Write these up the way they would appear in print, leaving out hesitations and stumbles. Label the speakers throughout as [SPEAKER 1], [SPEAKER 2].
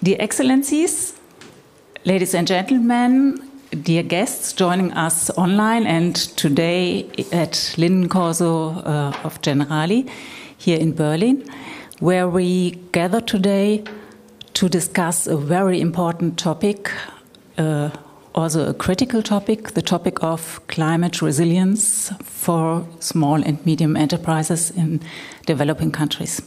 [SPEAKER 1] Dear Excellencies, ladies and gentlemen, dear guests joining us online and today at Lindenkorso of Generali here in Berlin, where we gather today to discuss a very important topic, also a critical topic, the topic of climate resilience for small and medium enterprises in developing countries.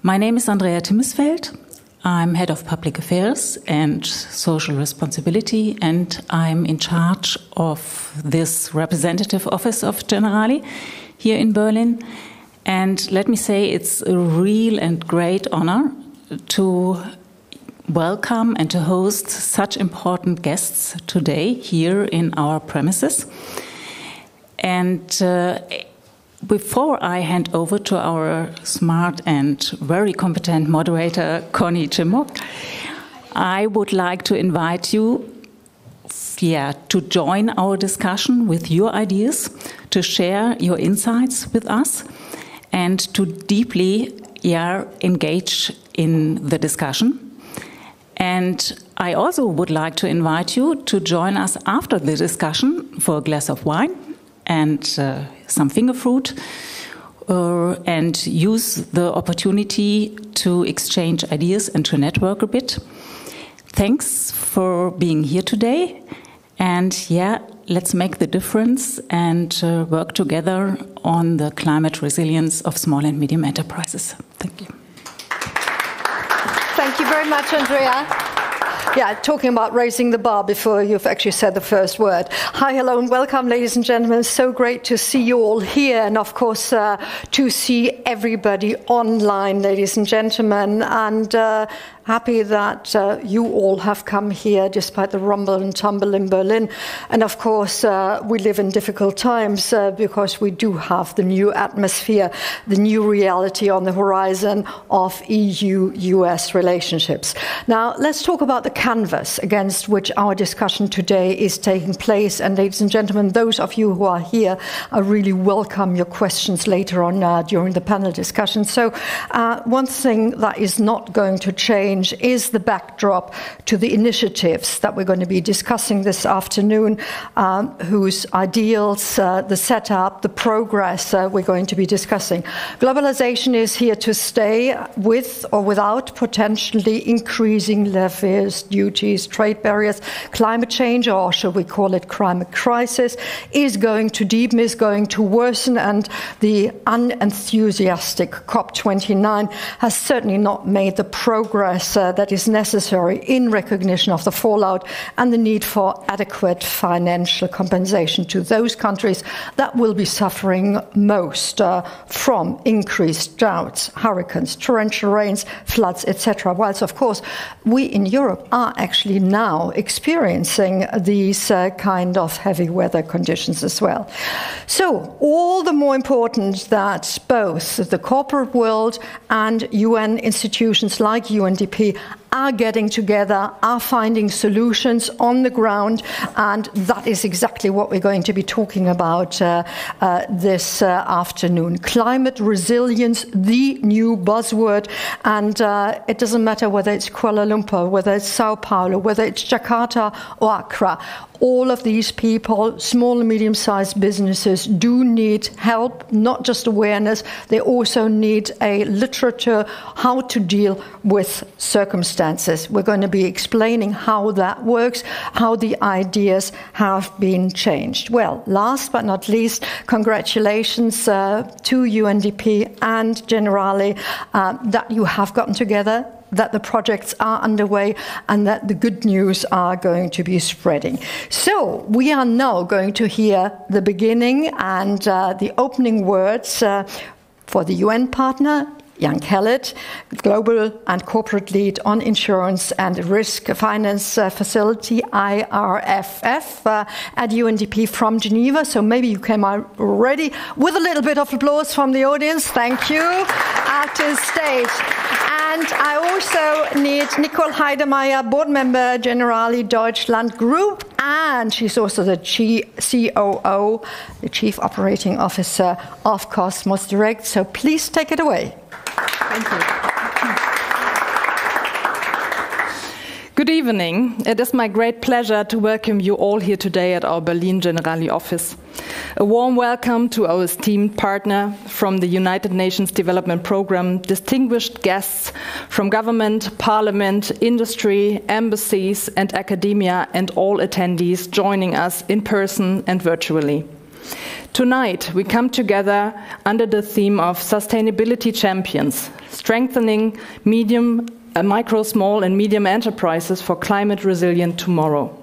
[SPEAKER 1] My name is Andrea Timmisfeld. I'm Head of Public Affairs and Social Responsibility, and I'm in charge of this representative office of Generali here in Berlin. And let me say it's a real and great honor to welcome and to host such important guests today here in our premises. And before I hand over to our smart and very competent moderator, Conny Chimok, I would like to invite you to join our discussion with your ideas, to share your insights with us, and to deeply engage in the discussion. And I also would like to invite you to join us after the discussion for a glass of wine and some finger fruit, and use the opportunity to exchange ideas and to network a bit. Thanks for being here today. And let's make the difference and work together on the climate resilience of small and medium enterprises. Thank you.
[SPEAKER 2] Thank you very much, Andrea. Yeah, talking about raising the bar before you've actually said the first word. Hi, hello, and welcome, ladies and gentlemen. So great to see you all here, and of course to see everybody online, ladies and gentlemen. And happy that you all have come here despite the rumble and tumble in Berlin. And of course, we live in difficult times because we do have the new atmosphere, the new reality on the horizon of EU-US relationships. Now, let's talk about the canvas against which our discussion today is taking place. And ladies and gentlemen, those of you who are here, I really welcome your questions later on during the panel discussion. So one thing that is not going to change is the backdrop to the initiatives that we're going to be discussing this afternoon, whose ideals, the setup, the progress we're going to be discussing. Globalization is here to stay, with or without potentially increasing levies, duties, trade barriers. Climate change, or should we call it climate crisis, is going to deepen, is going to worsen, and the unenthusiastic COP29 has certainly not made the progress that is necessary in recognition of the fallout and the need for adequate financial compensation to those countries that will be suffering most from increased droughts, hurricanes, torrential rains, floods, etc. Whilst, of course, we in Europe are actually now experiencing these kind of heavy weather conditions as well. So, all the more important that both the corporate world and UN institutions like UNDP are getting together, are finding solutions on the ground, and that is exactly what we're going to be talking about this afternoon. Climate resilience, the new buzzword, and it doesn't matter whether it's Kuala Lumpur, whether it's Sao Paulo, whether it's Jakarta or Accra. All of these people, small and medium-sized businesses, do need help, not just awareness. They also need a literature how to deal with circumstances. We're going to be explaining how that works, how the ideas have been changed. Well, last but not least, congratulations to UNDP and Generali that you have gotten together, that the projects are underway, and that the good news are going to be spreading. So we are now going to hear the beginning and the opening words for the UN partner, Jan Kellett, Global and Corporate Lead on Insurance and Risk Finance Facility, IRFF, at UNDP from Geneva. So maybe you came out ready with a little bit of applause from the audience. Thank you. At the stage. And I also need Nicole Heidemeyer, board member, Generali Deutschland Group, and she's also the COO, the Chief Operating Officer of Cosmos Direct. So please take it away. Thank you.
[SPEAKER 3] Good evening. It is my great pleasure to welcome you all here today at our Berlin Generali office. A warm welcome to our esteemed partner from the United Nations Development Programme, distinguished guests from government, parliament, industry, embassies and academia, and all attendees joining us in person and virtually. Tonight, we come together under the theme of Sustainability Champions, strengthening micro, small and medium enterprises for climate resilient tomorrow.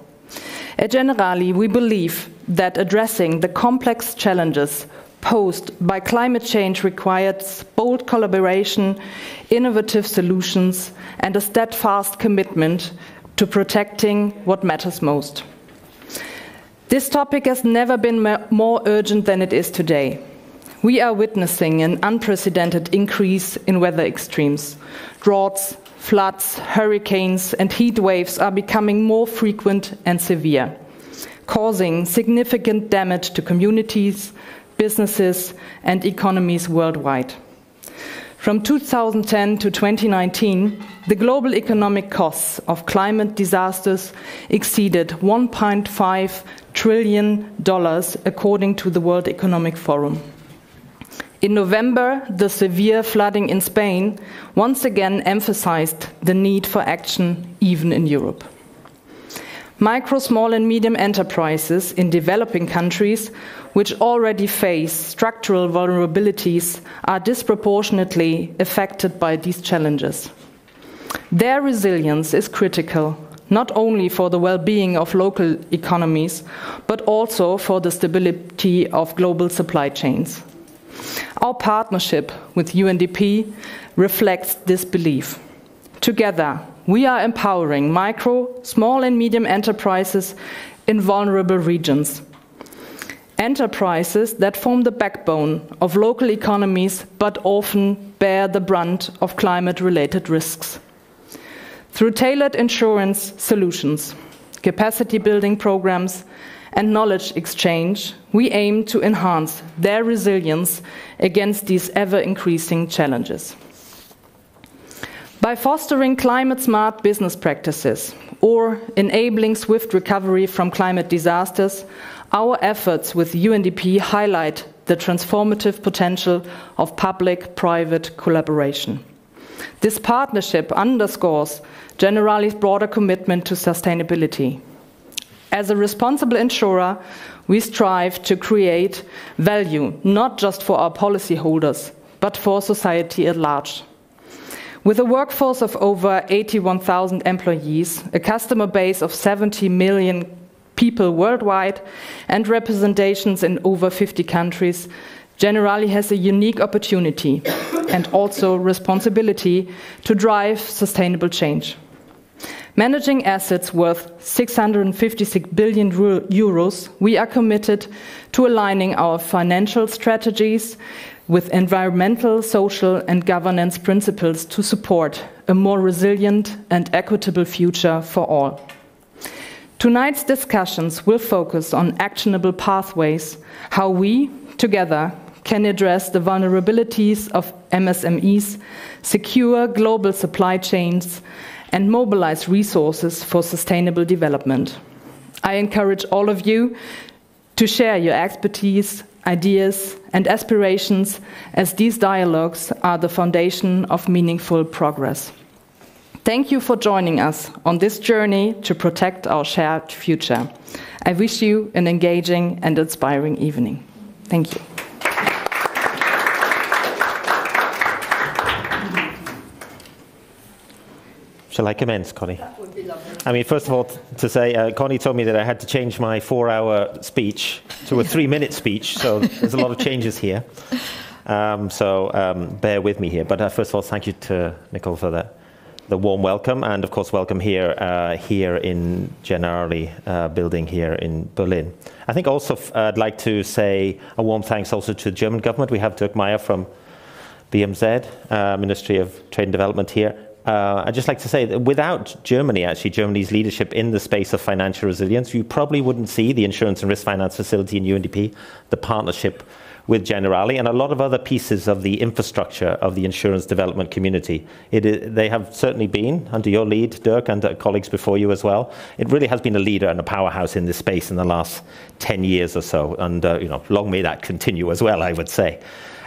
[SPEAKER 3] At Generali, we believe that addressing the complex challenges posed by climate change requires bold collaboration, innovative solutions, and a steadfast commitment to protecting what matters most. This topic has never been more urgent than it is today. We are witnessing an unprecedented increase in weather extremes. Droughts, floods, hurricanes, and heat waves are becoming more frequent and severe, causing significant damage to communities, businesses, and economies worldwide. From 2010 to 2019, the global economic costs of climate disasters exceeded $1.5 trillion, according to the World Economic Forum. In November, the severe flooding in Spain once again emphasized the need for action, even in Europe. Micro, small and medium enterprises in developing countries, which already face structural vulnerabilities, are disproportionately affected by these challenges. Their resilience is critical, not only for the well-being of local economies, but also for the stability of global supply chains. Our partnership with UNDP reflects this belief. Together, we are empowering micro, small and medium enterprises in vulnerable regions. Enterprises that form the backbone of local economies but often bear the brunt of climate-related risks. Through tailored insurance solutions, capacity building programs, and knowledge exchange, we aim to enhance their resilience against these ever-increasing challenges. By fostering climate-smart business practices or enabling swift recovery from climate disasters, our efforts with UNDP highlight the transformative potential of public-private collaboration. This partnership underscores Generali's broader commitment to sustainability. As a responsible insurer, we strive to create value not just for our policyholders, but for society at large. With a workforce of over 81,000 employees, a customer base of 70 million people worldwide, and representations in over 50 countries, Generali has a unique opportunity and also responsibility to drive sustainable change. Managing assets worth 656 billion euros, we are committed to aligning our financial strategies with environmental, social, and governance principles to support a more resilient and equitable future for all. Tonight's discussions will focus on actionable pathways, how we, together, can address the vulnerabilities of MSMEs, secure global supply chains, and mobilize resources for sustainable development. I encourage all of you to share your expertise, ideas, and aspirations, as these dialogues are the foundation of meaningful progress. Thank you for joining us on this journey to protect our shared future. I wish you an engaging and inspiring evening. Thank you.
[SPEAKER 4] Shall I commence, Connie?
[SPEAKER 2] That would be lovely.
[SPEAKER 4] I mean, first of all, to say, Connie told me that I had to change my 4-hour speech to a 3-minute speech, so there's a lot of changes here. Bear with me here. But first of all, thank you to Nicole for the warm welcome, and of course, welcome here in Generali building here in Berlin. I think also I'd like to say a warm thanks also to the German government. We have Dirk Meyer from BMZ, Ministry of Trade and Development here. I'd just like to say that without Germany, actually, Germany's leadership in the space of financial resilience, you probably wouldn't see the Insurance and Risk Finance Facility in UNDP, the partnership with Generali and a lot of other pieces of the infrastructure of the insurance development community. They have certainly been, under your lead, Dirk, and colleagues before you as well. It really has been a leader and a powerhouse in this space in the last 10 years or so, and long may that continue as well, I would say.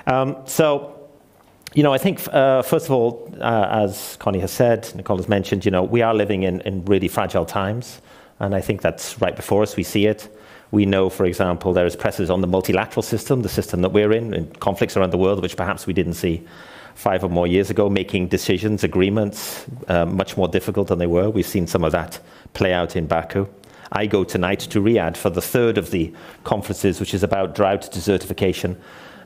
[SPEAKER 4] I think, first of all, as Connie has said, Nicole has mentioned, we are living in really fragile times, and I think that's right before us. We see it. We know, for example, there is pressures on the multilateral system, the system that we're in conflicts around the world, which perhaps we didn't see 5 or more years ago, making decisions, agreements, much more difficult than they were. We've seen some of that play out in Baku. I go tonight to Riyadh for the third of the conferences, which is about drought, desertification,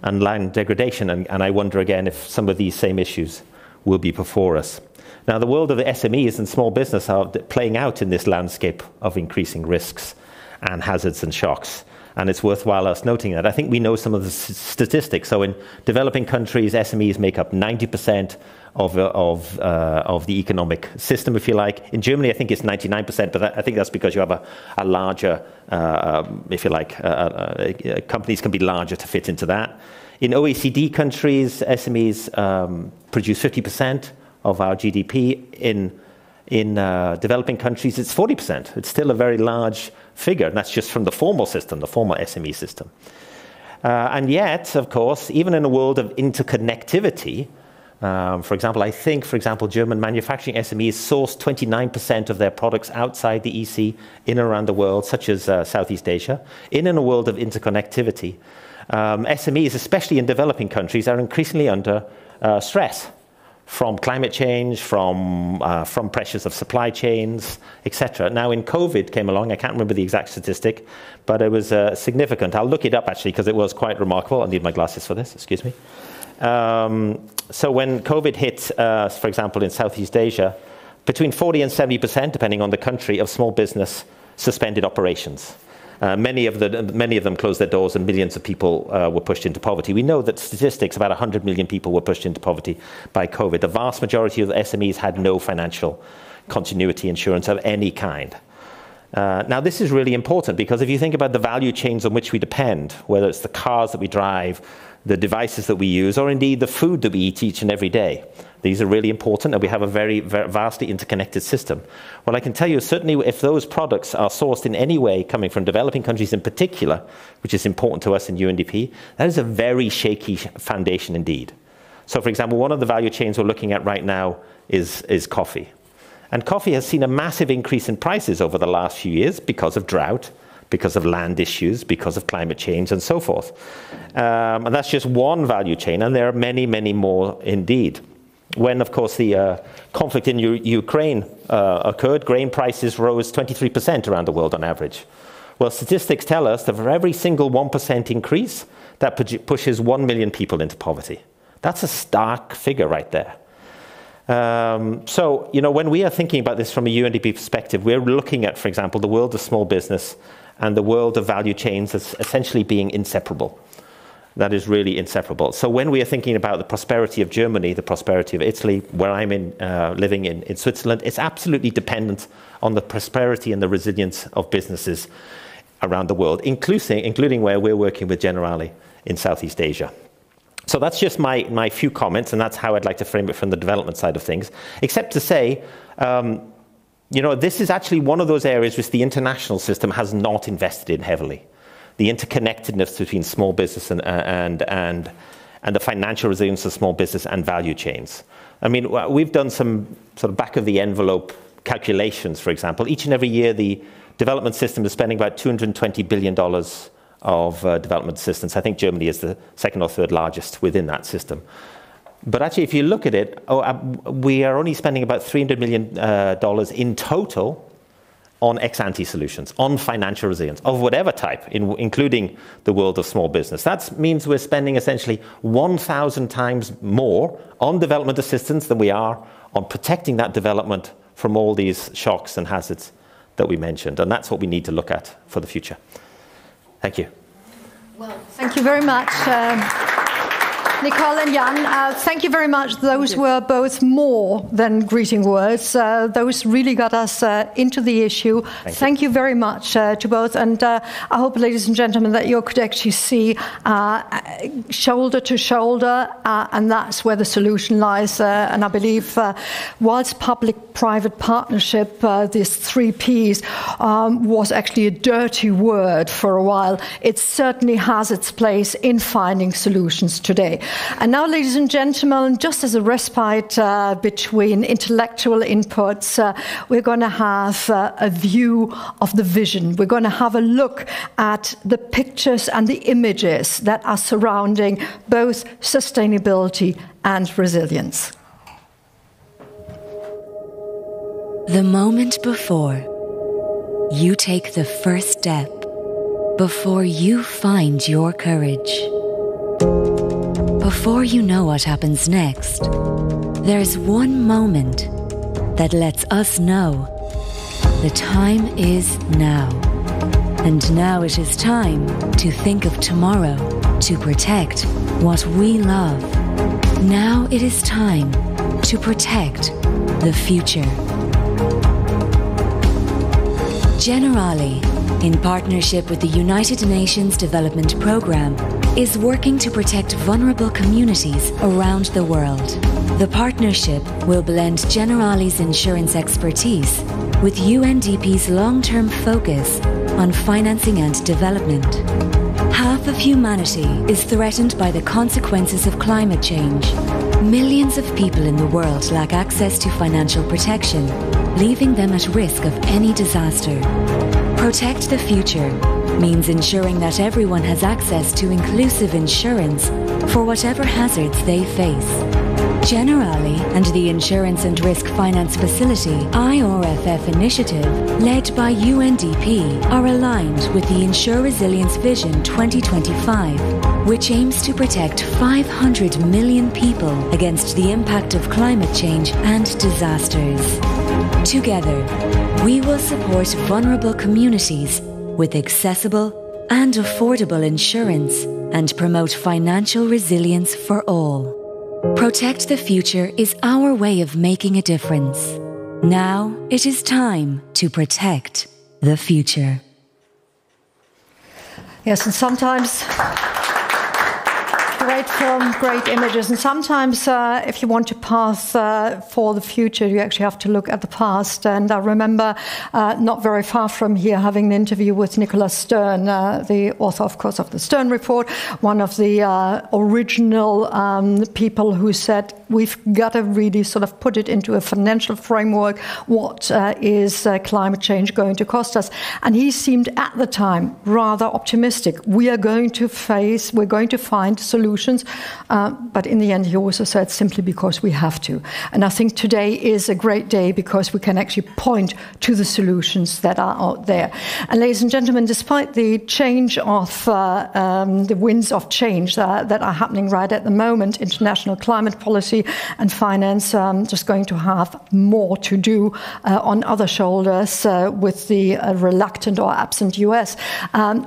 [SPEAKER 4] and land degradation, and I wonder again if some of these same issues will be before us. Now, the world of the SMEs and small business are playing out in this landscape of increasing risks and hazards and shocks, and it's worthwhile us noting that. I think we know some of the statistics. So in developing countries, SMEs make up 90% of the economic system, if you like. In Germany, I think it's 99%, but I think that's because you have a larger, if you like, companies can be larger to fit into that. In OECD countries, SMEs produce 50% of our GDP. In developing countries, it's 40%. It's still a very large figure, and that's just from the formal system, the formal SME system. And yet, of course, even in a world of interconnectivity, for example, German manufacturing SMEs source 29% of their products outside the EC in and around the world, such as Southeast Asia. In a world of interconnectivity, SMEs, especially in developing countries, are increasingly under stress from climate change, from pressures of supply chains, etc. Now, in COVID came along, I can't remember the exact statistic, but it was significant. I'll look it up, actually, because it was quite remarkable. I need my glasses for this, excuse me. So when COVID hit, for example, in Southeast Asia, between 40 and 70%, depending on the country, of small business suspended operations. Many of them closed their doors, and millions of people were pushed into poverty. We know that statistics, about 100 million people were pushed into poverty by COVID. The vast majority of the SMEs had no financial continuity insurance of any kind. Now, this is really important, because if you think about the value chains on which we depend, whether it's the cars that we drive, the devices that we use, or indeed the food that we eat each and every day, these are really important, and we have a very, very vastly interconnected system. Well, I can tell you, certainly if those products are sourced in any way coming from developing countries in particular, which is important to us in UNDP, that is a very shaky foundation indeed. So, for example, one of the value chains we're looking at right now is coffee. And coffee has seen a massive increase in prices over the last few years because of drought, because of land issues, because of climate change, and so forth. And that's just one value chain, and there are many, many more indeed. When, of course, the conflict in Ukraine occurred, grain prices rose 23% around the world on average. Well, statistics tell us that for every single 1% increase, that pushes 1 million people into poverty. That's a stark figure right there. So, when we are thinking about this from a UNDP perspective, we're looking at, for example, the world of small business and the world of value chains as essentially being inseparable. That is really inseparable. So when we are thinking about the prosperity of Germany, the prosperity of Italy, where I'm living in Switzerland, it's absolutely dependent on the prosperity and the resilience of businesses around the world, including where we're working with Generali in Southeast Asia. So that's just my few comments, and that's how I'd like to frame it from the development side of things, except to say, this is actually one of those areas which the international system has not invested in heavily. The interconnectedness between small business and the financial resilience of small business and value chains. I mean, we've done some sort of back-of-the-envelope calculations, for example. Each and every year, the development system is spending about $220 billion of development assistance. I think Germany is the second or third largest within that system. But actually, if you look at it, we are only spending about $300 million in total on ex-ante solutions, on financial resilience, of whatever type, including the world of small business. That means we're spending essentially 1,000 times more on development assistance than we are on protecting that development from all these shocks and hazards that we mentioned. And that's what we need to look at for the future. Thank you.
[SPEAKER 2] Well, thank you very much. Nicole and Jan, thank you very much. Those were both more than greeting words. Those really got us into the issue. Thank you very much to both. And I hope, ladies and gentlemen, that you could actually see shoulder to shoulder, and that's where the solution lies. And I believe whilst public-private partnership, these 3 Ps, was actually a dirty word for a while, it certainly has its place in finding solutions today. And now, ladies and gentlemen, just as a respite between intellectual inputs, we're going to have a view of the vision. We're going to have a look at the pictures and the images that are surrounding both sustainability and resilience.
[SPEAKER 5] The moment before you take the first step, before you find your courage, before you know what happens next, there's one moment that lets us know the time is now. And now it is time to think of tomorrow, to protect what we love. Now it is time to protect the future. Generali, in partnership with the United Nations Development Programme, is working to protect vulnerable communities around the world. The partnership will blend Generali's insurance expertise with UNDP's long-term focus on financing and development. Half of humanity is threatened by the consequences of climate change. Millions of people in the world lack access to financial protection, leaving them at risk of any disaster. Protect the future means ensuring that everyone has access to inclusive insurance for whatever hazards they face. Generali and the Insurance and Risk Finance Facility (IRFF) initiative, led by UNDP, are aligned with the Insure Resilience Vision 2025, which aims to protect 500 million people against the impact of climate change and disasters. Together, we will support vulnerable communities with accessible and affordable insurance and promote financial resilience for all. Protect the future is our way of making a difference. Now it is time to protect the future.
[SPEAKER 2] Yes, and sometimes great film, great images, and sometimes if you want to path for the future, you actually have to look at the past. And I remember not very far from here having an interview with Nicholas Stern, the author, of course, of the Stern Report, one of the original people who said, we've got to really sort of put it into a financial framework. What is climate change going to cost us? And he seemed at the time rather optimistic. We're going to find solutions. But in the end, he also said simply because we have to. And I think today is a great day because we can actually point to the solutions that are out there. And ladies and gentlemen, despite the change of the winds of change that are happening right at the moment, international climate policy and finance just going to have more to do on other shoulders with the reluctant or absent US.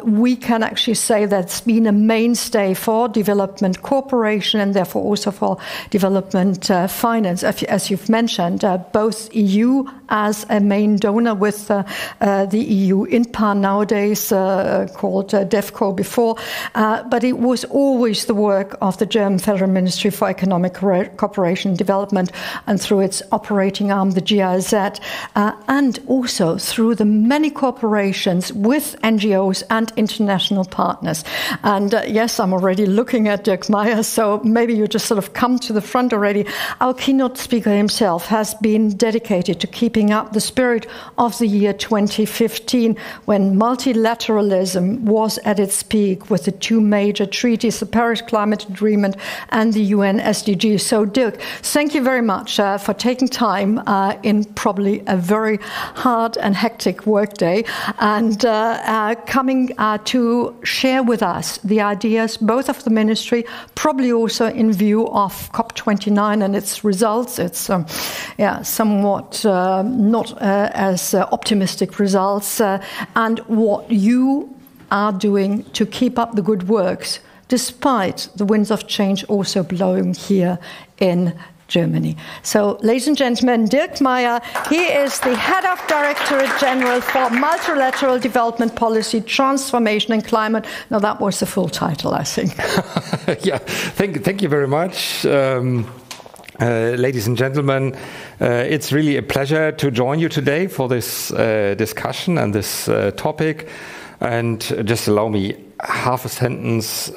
[SPEAKER 2] We can actually say that's been a mainstay for development cooperation and therefore also for development finance. As you've mentioned, both EU as a main donor with the EU INPA nowadays called DEFCO before, but it was always the work of the German Federal Ministry for Economic Cooperation and Development and through its operating arm, the GIZ, and also through the many cooperations with NGOs and international partners. And yes, I'm already looking at Dirk Meyer, so maybe you just sort of come to the front already. Our keynote speaker himself has been dedicated to keeping up the spirit of the year 2015, when multilateralism was at its peak with the 2 major treaties, the Paris Climate Agreement and the UN SDGs. So Dirk, thank you very much for taking time in probably a very hard and hectic workday and coming to share with us the ideas, both of the ministry, probably also in view of COP29 and its results. It's somewhat not as optimistic results, and what you are doing to keep up the good works despite the winds of change also blowing here in Germany. So, ladies and gentlemen, Dirk Meyer, he is the Head of Directorate General for Multilateral Development Policy, Transformation and Climate. Now, that was the full title, I think.
[SPEAKER 6] Yeah, thank you very much. Ladies and gentlemen, it's really a pleasure to join you today for this discussion and this topic. And just allow me half a sentence.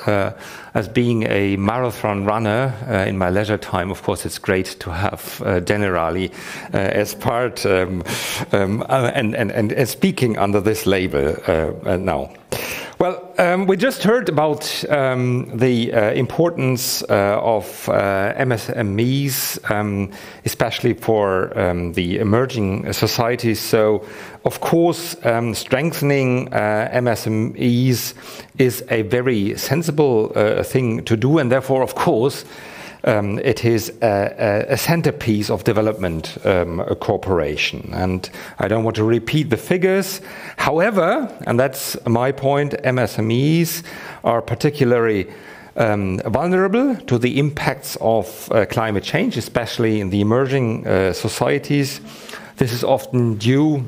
[SPEAKER 6] As being a marathon runner in my leisure time, of course, it's great to have Generali as part and speaking under this label now. Well, we just heard about the importance of MSMEs, especially for the emerging societies. So, of course, strengthening MSMEs is a very sensible thing to do, and therefore, of course, it is a centerpiece of development cooperation. And I don't want to repeat the figures. However, and that's my point, MSMEs are particularly vulnerable to the impacts of climate change, especially in the emerging societies. This is often due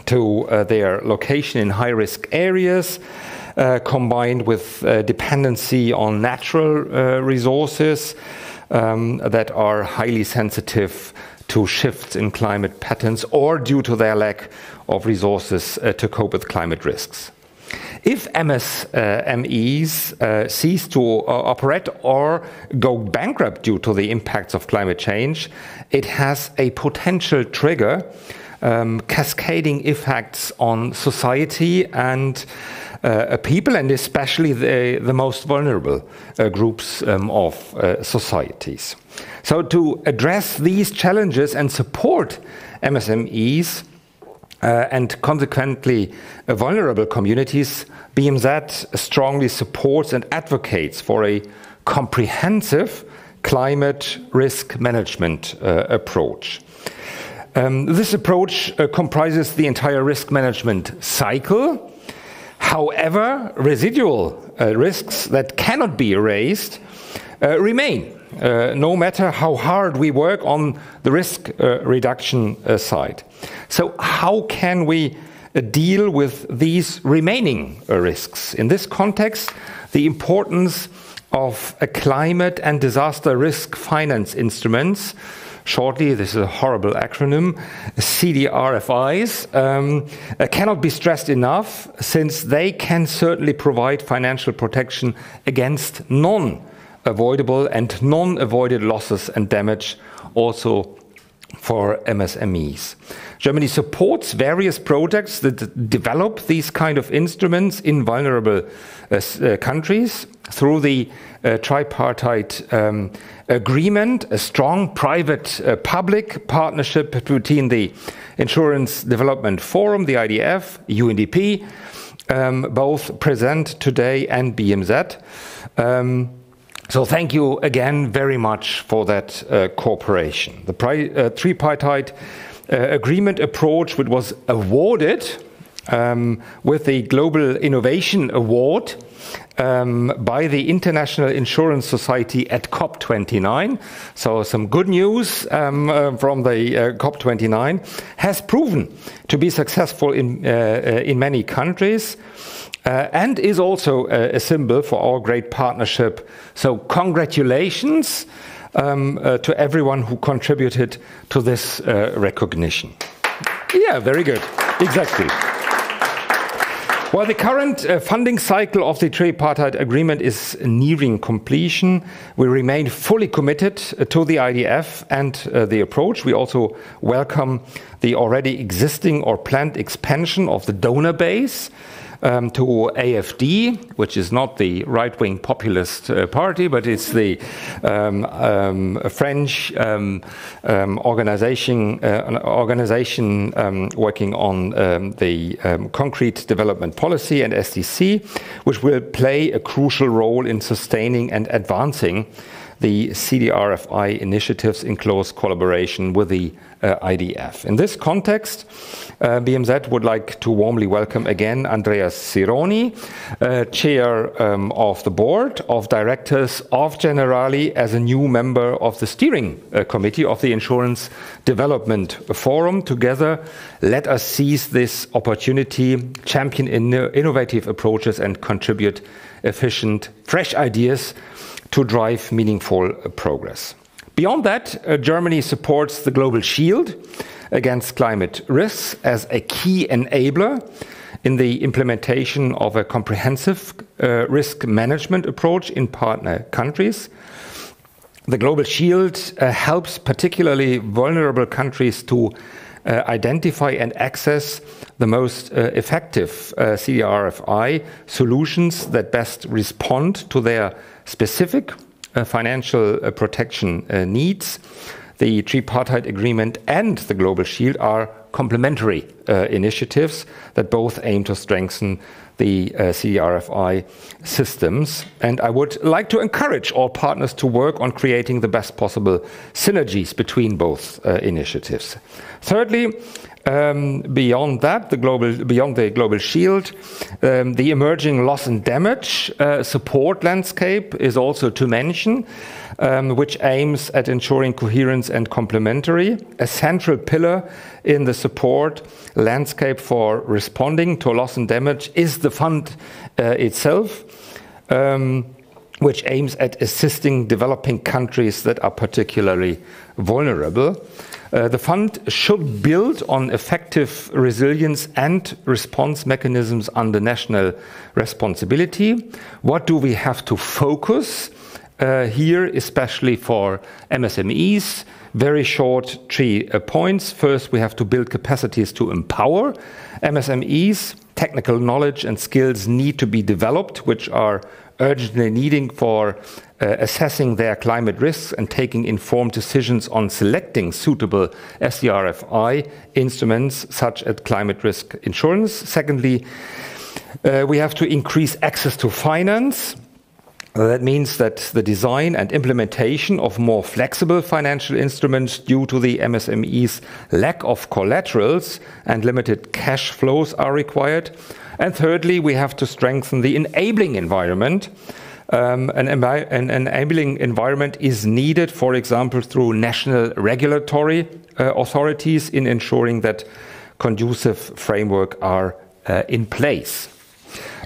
[SPEAKER 6] to their location in high-risk areas, combined with dependency on natural resources that are highly sensitive to shifts in climate patterns, or due to their lack of resources to cope with climate risks. If MSMEs cease to operate or go bankrupt due to the impacts of climate change, it has a potential trigger, cascading effects on society and people, and especially the most vulnerable groups of societies. So to address these challenges and support MSMEs and consequently vulnerable communities, BMZ strongly supports and advocates for a comprehensive climate risk management approach. This approach comprises the entire risk management cycle. However, residual risks that cannot be erased remain, no matter how hard we work on the risk reduction side. So how can we deal with these remaining risks? In this context, the importance of a climate and disaster risk finance instruments, shortly, this is a horrible acronym, CDRFIs, cannot be stressed enough, since they can certainly provide financial protection against non-avoidable and non-avoided losses and damage, also for MSMEs. Germany supports various projects that develop these kind of instruments in vulnerable countries through the tripartite agreement, a strong private-public partnership between the Insurance Development Forum, the IDF, UNDP, both present today, and BMZ. So thank you again very much for that cooperation. The tripartite agreement approach, which was awarded with the Global Innovation Award by the International Insurance Society at COP29, so some good news from the COP29, has proven to be successful in many countries. And is also a symbol for our great partnership. So congratulations to everyone who contributed to this recognition. Yeah, very good. Exactly. While the current funding cycle of the tripartite agreement is nearing completion, we remain fully committed to the IDF and the approach. We also welcome the already existing or planned expansion of the donor base to AfD, which is not the right-wing populist party, but it's the French organization working on the concrete development policy, and SDC, which will play a crucial role in sustaining and advancing the CDRFI initiatives in close collaboration with the IDF. In this context, BMZ would like to warmly welcome again Andreas Sironi, Chair of the Board of Directors of Generali, as a new member of the Steering Committee of the Insurance Development Forum. Together, let us seize this opportunity, champion innovative approaches and contribute efficient, fresh ideas to drive meaningful progress. Beyond that, Germany supports the Global Shield against climate risks as a key enabler in the implementation of a comprehensive risk management approach in partner countries. The Global Shield helps particularly vulnerable countries to identify and access the most effective CDRFI solutions that best respond to their specific financial protection needs. The Tripartite Agreement and the Global Shield are complementary initiatives that both aim to strengthen the CDRFI systems. And I would like to encourage all partners to work on creating the best possible synergies between both initiatives. Thirdly, beyond the Global Shield, the emerging loss and damage support landscape is also to mention, which aims at ensuring coherence and complementary. A central pillar in the support landscape for responding to loss and damage is the fund itself, which aims at assisting developing countries that are particularly vulnerable. The fund should build on effective resilience and response mechanisms under national responsibility. What do we have to focus here, especially for MSMEs? Very short 3 points. First, we have to build capacities to empower MSMEs. Technical knowledge and skills need to be developed, which are urgently needing for assessing their climate risks and taking informed decisions on selecting suitable SDRFI instruments such as climate risk insurance. Secondly, we have to increase access to finance. That means that the design and implementation of more flexible financial instruments due to the MSMEs' lack of collaterals and limited cash flows are required. And thirdly, we have to strengthen the enabling environment. An enabling environment is needed, for example, through national regulatory authorities in ensuring that conducive framework are in place.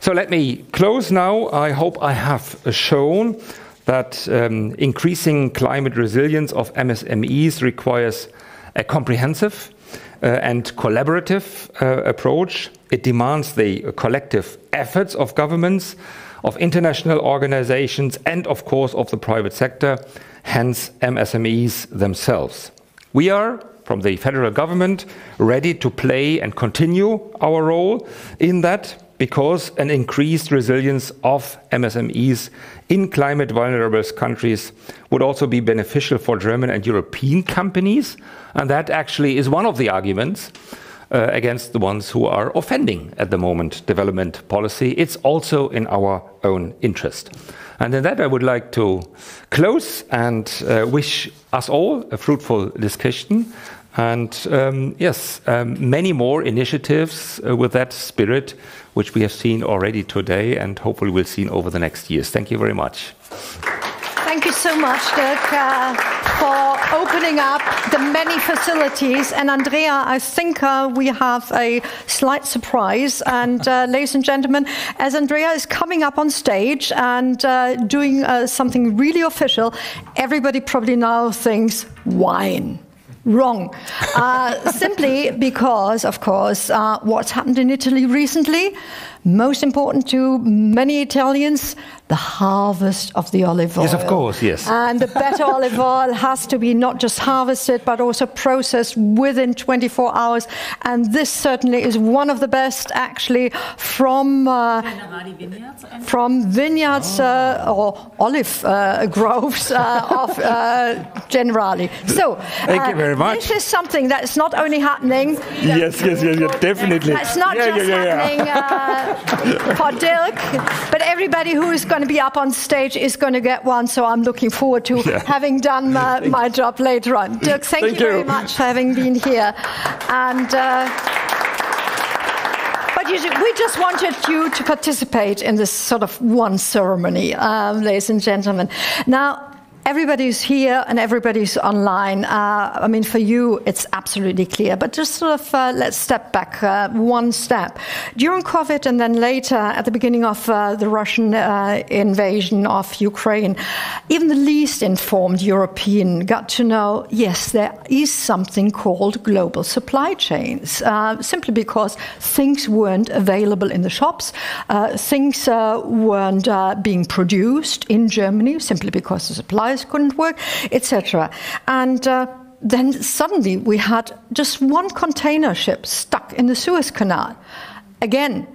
[SPEAKER 6] So let me close now. I hope I have shown that increasing climate resilience of MSMEs requires a comprehensive and collaborative approach. It demands the collective efforts of governments, of international organizations, and of course of the private sector, hence MSMEs themselves. We are, from the federal government, ready to play and continue our role in that, because an increased resilience of MSMEs in climate vulnerable countries would also be beneficial for German and European companies. And that actually is one of the arguments against the ones who are offending at the moment development policy. It's also in our own interest. And in that, I would like to close and wish us all a fruitful discussion. And many more initiatives with that spirit, which we have seen already today and hopefully we'll see over the next years. Thank you very much.
[SPEAKER 2] Thank you so much, Dirk, for opening up the many facilities. And Andrea, I think we have a slight surprise. And ladies and gentlemen, as Andrea is coming up on stage and doing something really official, everybody probably now thinks wine. Wrong. Simply because, of course, what's happened in Italy recently, most important to many Italians, the harvest of the olive oil.
[SPEAKER 6] Yes, of course, yes.
[SPEAKER 2] And the better olive oil has to be not just harvested, but also processed within 24 hours. And this certainly is one of the best, actually, from vineyards or olive groves of Generali. So,
[SPEAKER 6] thank you very much.
[SPEAKER 2] This is something that's not only happening.
[SPEAKER 6] Yes, definitely.
[SPEAKER 2] That's not just happening for Dirk. But everybody who is going to be up on stage is going to get one, so I'm looking forward to having done my job later on. Dirk, thank you very much for having been here. And we just wanted you to participate in this sort of one ceremony, ladies and gentlemen. Now, everybody's here and everybody's online. I mean, for you, it's absolutely clear. But just sort of let's step back one step. During COVID and then later at the beginning of the Russian invasion of Ukraine, even the least informed European got to know, yes, there is something called global supply chains, simply because things weren't available in the shops. Things weren't being produced in Germany simply because the supplies couldn't work, etc. And then suddenly we had just one container ship stuck in the Suez Canal. Again,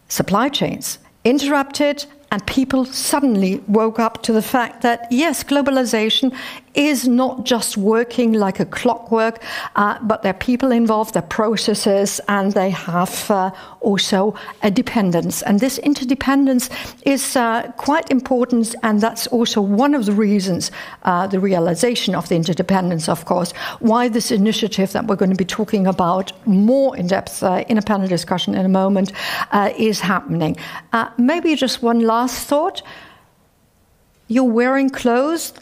[SPEAKER 2] supply chains interrupted, and people suddenly woke up to the fact that, yes, globalization is not just working like a clockwork, but there are people involved, there are processes, and they have also a dependence. And this interdependence is quite important, and that's also one of the reasons, the realization of the interdependence, of course, why this initiative that we're going to be talking about more in depth in a panel discussion in a moment is happening. Maybe just one last thought. You're wearing clothes.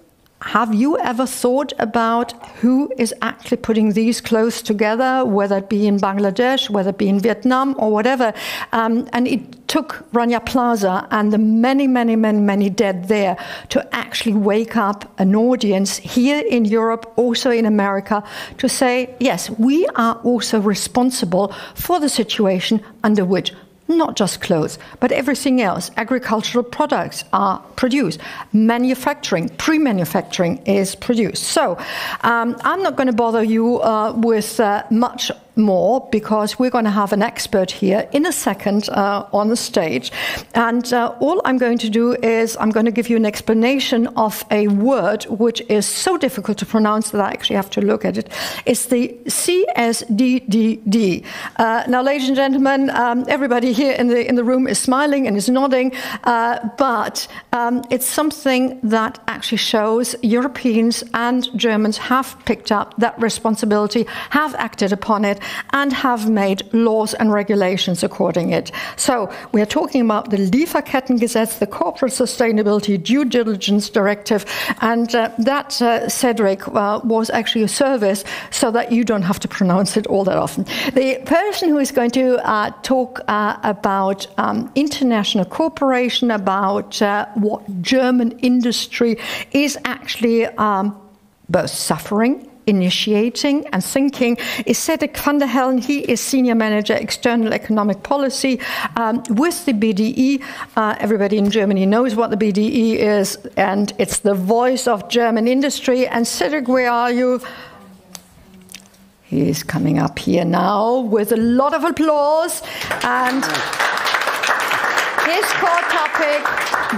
[SPEAKER 2] Have you ever thought about who is actually putting these clothes together, whether it be in Bangladesh, whether it be in Vietnam or whatever? And it took Rana Plaza and the many dead there to actually wake up an audience here in Europe, also in America, to say, yes, we are also responsible for the situation under which not just clothes, but everything else. Agricultural products are produced. Manufacturing, pre-manufacturing is produced. So I'm not going to bother you with much more, because we're going to have an expert here in a second on the stage. And all I'm going to do is I'm going to give you an explanation of a word which is so difficult to pronounce that I actually have to look at it. It's the CSDDD. Now, ladies and gentlemen, everybody here in the room is smiling and is nodding, but it's something that actually shows Europeans and Germans have picked up that responsibility, have acted upon it, and have made laws and regulations according it. So we are talking about the Lieferkettengesetz, the Corporate Sustainability Due Diligence Directive, and that, Cedric, was actually a service so that you don't have to pronounce it all that often. The person who is going to talk about international cooperation, about what German industry is actually both suffering, initiating and thinking, is Cedric van der Helm. He is Senior Manager External Economic Policy with the BDE. Everybody in Germany knows what the BDE is, and it's the voice of German industry. And Cedric, where are you? He is coming up here now with a lot of applause. And his core topic,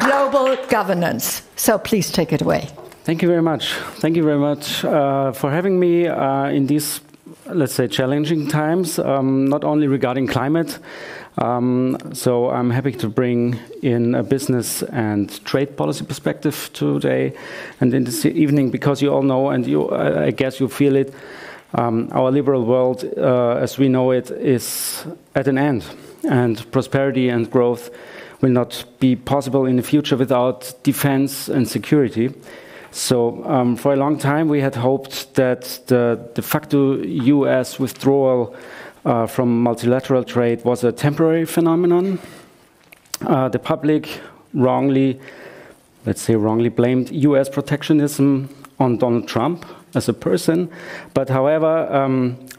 [SPEAKER 2] global governance. So please take it away.
[SPEAKER 7] Thank you very much. Thank you very much for having me in these, let's say, challenging times, not only regarding climate. So I'm happy to bring in a business and trade policy perspective today and in this evening, because you all know, and I guess you feel it, our liberal world, as we know it, is at an end. And prosperity and growth will not be possible in the future without defense and security. So for a long time we had hoped that the de facto US withdrawal from multilateral trade was a temporary phenomenon. The public wrongly blamed US protectionism on Donald Trump as a person, but however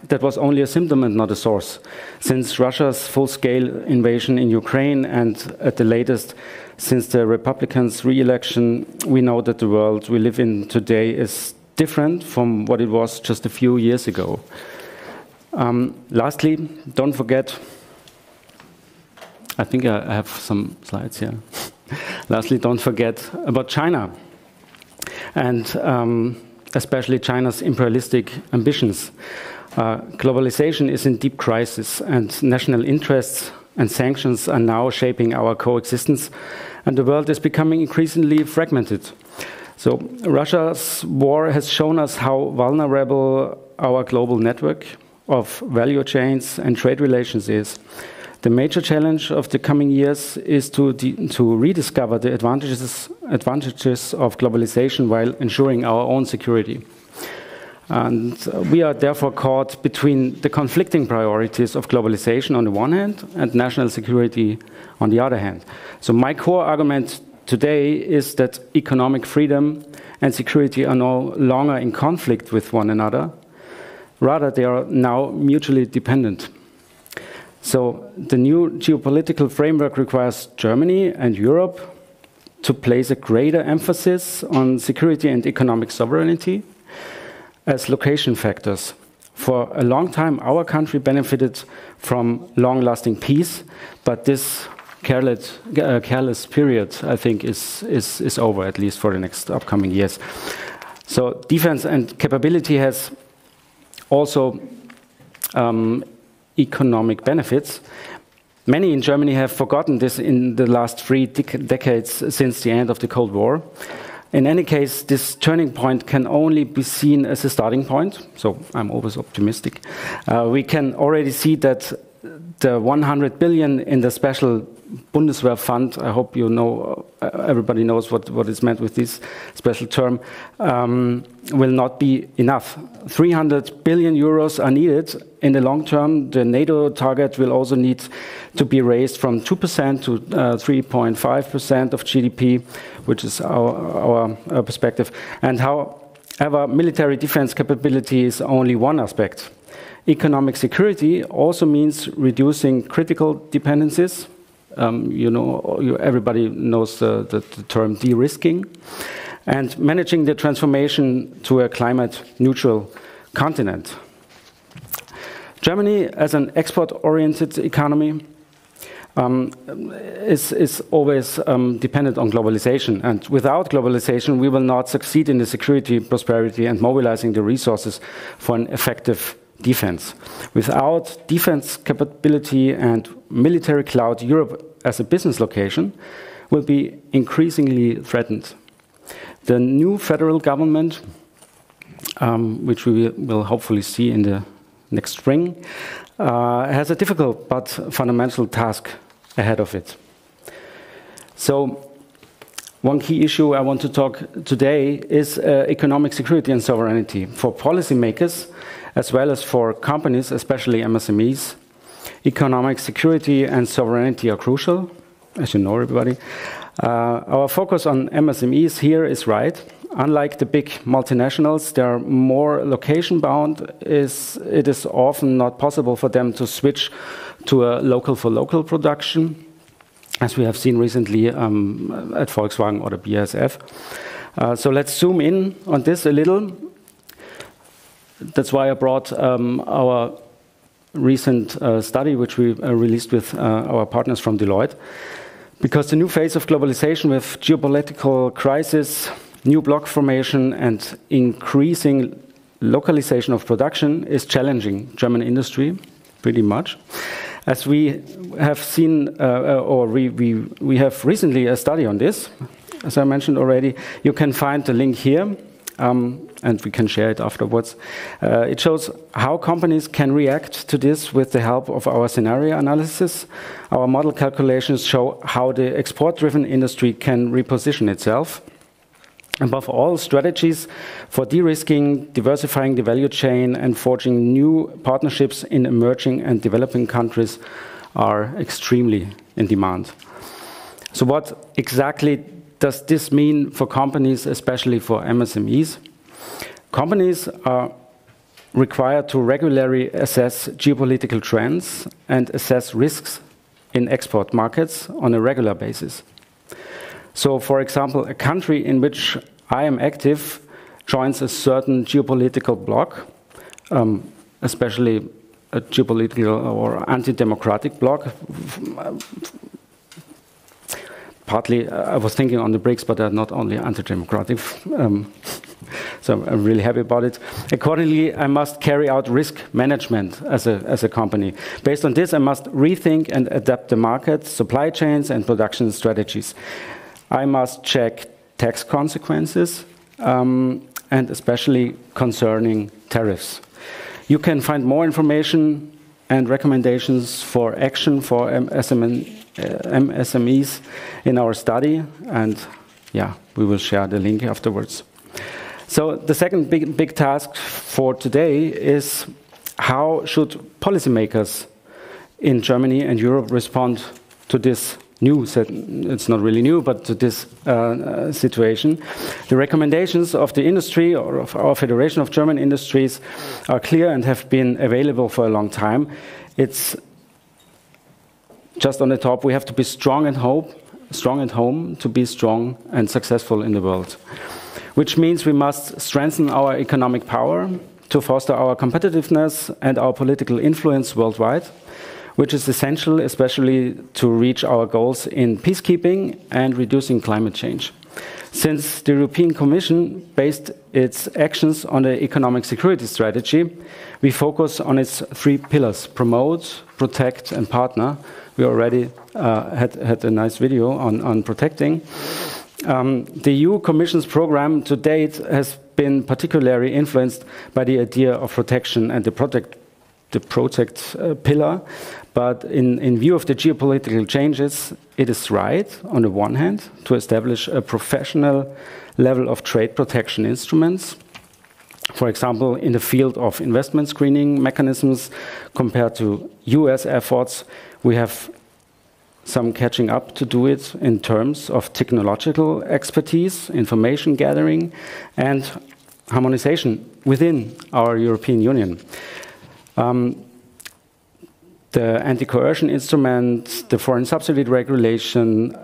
[SPEAKER 7] that was only a symptom and not a source. Since Russia's full-scale invasion in Ukraine, and at the latest since the Republicans' re-election, we know that the world we live in today is different from what it was just a few years ago. Lastly, don't forget, I think I have some slides here. Lastly, don't forget about China, and especially China's imperialistic ambitions. Globalization is in deep crisis, and national interests and sanctions are now shaping our coexistence, and the world is becoming increasingly fragmented. So Russia's war has shown us how vulnerable our global network of value chains and trade relations is. The major challenge of the coming years is to rediscover the advantages of globalization while ensuring our own security. And we are therefore caught between the conflicting priorities of globalization on the one hand and national security on the other hand. So my core argument today is that economic freedom and security are no longer in conflict with one another. Rather, they are now mutually dependent. So the new geopolitical framework requires Germany and Europe to place a greater emphasis on security and economic sovereignty as location factors. For a long time, our country benefited from long-lasting peace, but this careless period, I think, is over, at least for the next upcoming years. So defense and capability has also economic benefits. Many in Germany have forgotten this in the last 3 decades since the end of the Cold War. In any case, this turning point can only be seen as a starting point, so I'm always optimistic. We can already see that the 100 billion in the special Bundeswehr fund, I hope you know, everybody knows what is meant with this special term, will not be enough. 300 billion euros are needed in the long term. The NATO target will also need to be raised from 2% to 3.5% of GDP, which is our perspective. And however, military defense capability is only one aspect. Economic security also means reducing critical dependencies. Everybody knows the term de-risking, and managing the transformation to a climate-neutral continent. Germany, as an export-oriented economy, is always dependent on globalization. And without globalization, we will not succeed in the security, prosperity, and mobilizing the resources for an effective defense. Without defense capability and military clout, Europe as a business location will be increasingly threatened. The new federal government, which we will hopefully see in the next spring, has a difficult but fundamental task ahead of it. So one key issue I want to talk today is economic security and sovereignty. For policymakers, as well as for companies, especially MSMEs, economic security and sovereignty are crucial, as you know, everybody. Our focus on MSMEs here is right. Unlike the big multinationals, they are more location-bound. It is often not possible for them to switch to a local-for-local production, as we have seen recently at Volkswagen or the BASF. So let's zoom in on this a little. That's why I brought our recent study, which we released with our partners from Deloitte. Because the new phase of globalization with geopolitical crisis, new block formation, and increasing localization of production is challenging German industry pretty much. As we have seen, we have recently a study on this, as I mentioned already. You can find the link here. And we can share it afterwards. It shows how companies can react to this with the help of our scenario analysis. Our model calculations show how the export-driven industry can reposition itself. Above all, strategies for de-risking, diversifying the value chain, and forging new partnerships in emerging and developing countries are extremely in demand. So what exactly does this mean for companies, especially for MSMEs? Companies are required to regularly assess geopolitical trends and assess risks in export markets on a regular basis. So, for example, a country in which I am active joins a certain geopolitical bloc, especially a geopolitical or anti-democratic bloc. Partly, I was thinking on the BRICS, but they're not only anti-democratic. So I'm really happy about it. Accordingly, I must carry out risk management as a company. Based on this, I must rethink and adapt the market, supply chains, and production strategies. I must check tax consequences, and especially concerning tariffs. You can find more information and recommendations for action for MSMEs in our study, and yeah, we will share the link afterwards. So the second big task for today is how should policymakers in Germany and Europe respond to this new, it's not really new, but to this situation. The recommendations of the industry or of our Federation of German Industries are clear and have been available for a long time. It's just on the top, we have to be strong at home to be strong and successful in the world. Which means we must strengthen our economic power to foster our competitiveness and our political influence worldwide, which is essential, especially to reach our goals in peacekeeping and reducing climate change. Since the European Commission based its actions on the economic security strategy, we focus on its 3 pillars: promote, protect, and partner. We already had a nice video on protecting. The EU Commission's program to date has been particularly influenced by the idea of protection and the project pillar. But in view of the geopolitical changes, it is right, on the one hand, to establish a professional level of trade protection instruments. For example, in the field of investment screening mechanisms, compared to US efforts, we have some catching up to do it in terms of technological expertise, information gathering, and harmonization within our European Union. The anti-coercion instrument, the foreign subsidy regulation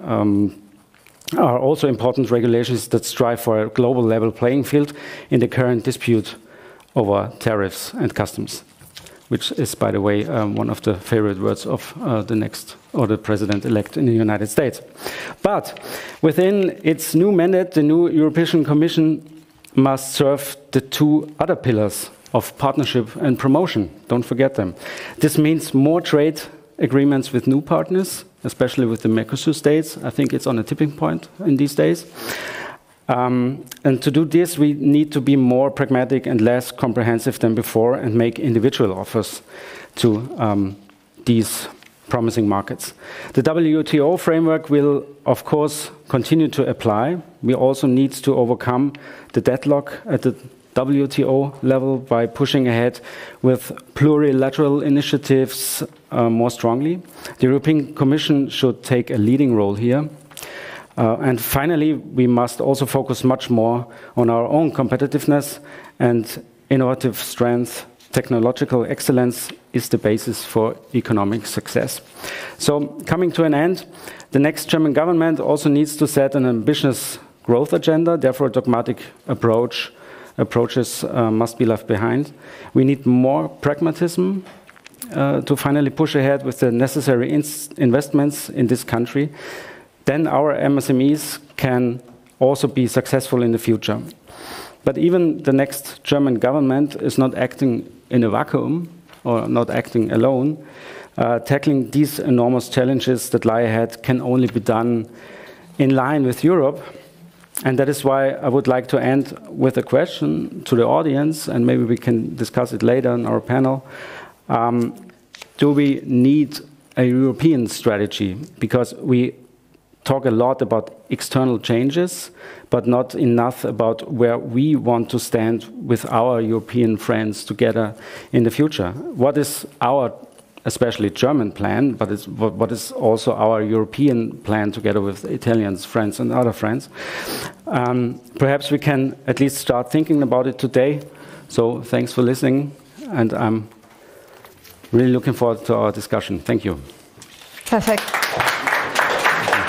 [SPEAKER 7] are also important regulations that strive for a global level playing field in the current dispute over tariffs and customs, which is, by the way, one of the favorite words of the president-elect in the United States. But within its new mandate, the new European Commission must serve the 2 other pillars of partnership and promotion. Don't forget them. This means more trade agreements with new partners, especially with the Mercosur states. I think it's on a tipping point in these days. And to do this, we need to be more pragmatic and less comprehensive than before and make individual offers to these promising markets. The WTO framework will, of course, continue to apply. We also need to overcome the deadlock at the WTO level by pushing ahead with plurilateral initiatives more strongly. The European Commission should take a leading role here. And finally, we must also focus much more on our own competitiveness and innovative strength. Technological excellence is the basis for economic success. So, coming to an end, the next German government also needs to set an ambitious growth agenda. Therefore, a dogmatic approaches must be left behind. We need more pragmatism to finally push ahead with the necessary investments in this country. Then our MSMEs can also be successful in the future. But even the next German government is not acting in a vacuum or not acting alone. Tackling these enormous challenges that lie ahead can only be done in line with Europe. And that is why I would like to end with a question to the audience, and maybe we can discuss it later in our panel. Do we need a European strategy? Because we talk a lot about external changes, but not enough about where we want to stand with our European friends together in the future. What is our, especially German plan, but what is also our European plan together with Italians, friends, and other friends? Perhaps we can at least start thinking about it today. So thanks for listening, and I'm really looking forward to our discussion. Thank you.
[SPEAKER 2] Perfect.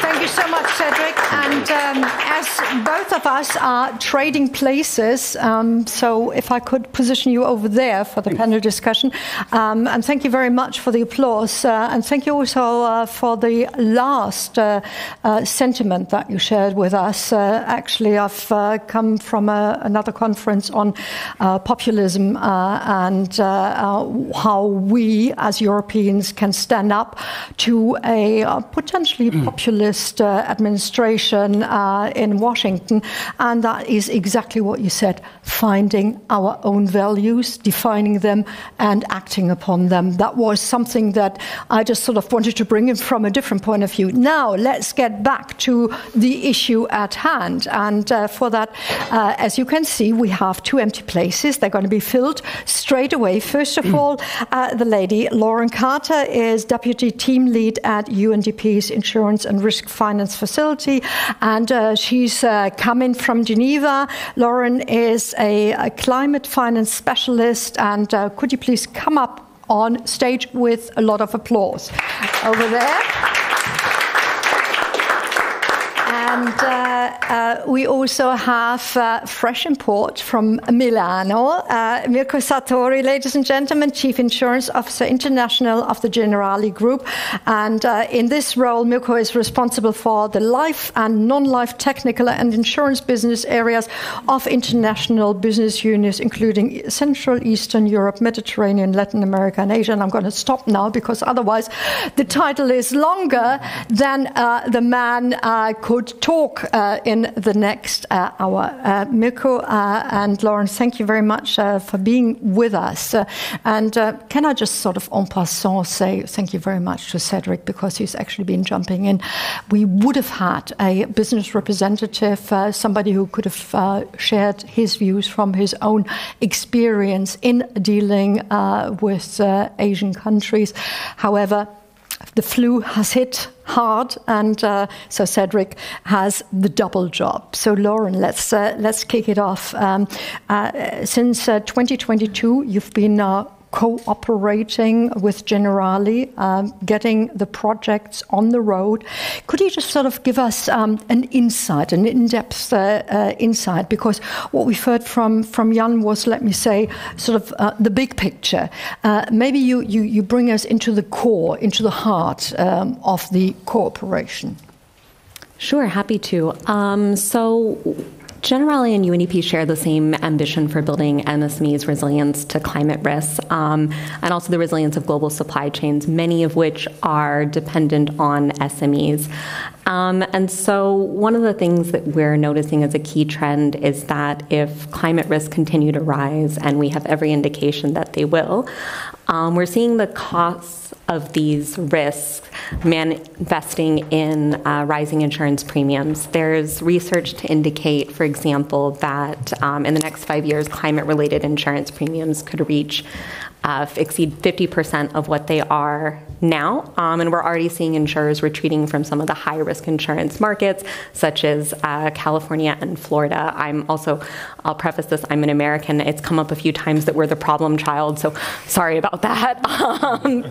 [SPEAKER 2] Thank you so much, Cedric. And as both of us are trading places, so if I could position you over there for the panel discussion. And thank you very much for the applause. And thank you also for the last sentiment that you shared with us. Actually, I've come from another conference on populism and how we as Europeans can stand up to a potentially populist administration in Washington. And that is exactly what you said, finding our own values, defining them and acting upon them. That was something that I just sort of wanted to bring in from a different point of view. Now, let's get back to the issue at hand. And for that, as you can see, we have 2 empty places. They're going to be filled straight away. First of all, the lady, Lauren Carter, is Deputy Team Lead at UNDP's Insurance and Risk Finance Facility. And she's coming from Geneva. Lauren is a climate finance specialist. And could you please come up on stage with a lot of applause over there? And we also have fresh import from Milano, Mirko Sartori, ladies and gentlemen, Chief Insurance Officer International of the Generali Group. And in this role, Mirko is responsible for the life and non-life technical and insurance business areas of international business units, including Central, Eastern Europe, Mediterranean, Latin America, and Asia. And I'm going to stop now because otherwise the title is longer than the man could talk in the next hour. Mirko and Lauren, thank you very much for being with us. And can I just sort of en passant say thank you very much to Cedric, because he's actually been jumping in. We would have had a business representative, somebody who could have shared his views from his own experience in dealing with Asian countries. However, the flu has hit hard, and so Cedric has the double job. So Lauren, let's kick it off. Since 2022, you've been cooperating with Generali, getting the projects on the road. Could you just sort of give us an insight, an in-depth insight? Because what we've heard from Jan was, let me say, sort of the big picture. Maybe you bring us into the core, into the heart of the cooperation.
[SPEAKER 8] Sure, happy to. So Generali and UNDP share the same ambition for building MSMEs' resilience to climate risks, and also the resilience of global supply chains, many of which are dependent on SMEs. And so one of the things that we're noticing as a key trend is that if climate risks continue to rise, and we have every indication that they will, we're seeing the costs of these risks manifesting in rising insurance premiums. There's research to indicate, for example, that in the next 5 years, climate-related insurance premiums could exceed 50% of what they are now. And we're already seeing insurers retreating from some of the high-risk insurance markets, such as California and Florida. I'll preface this, I'm an American. It's come up a few times that we're the problem child, so sorry about that.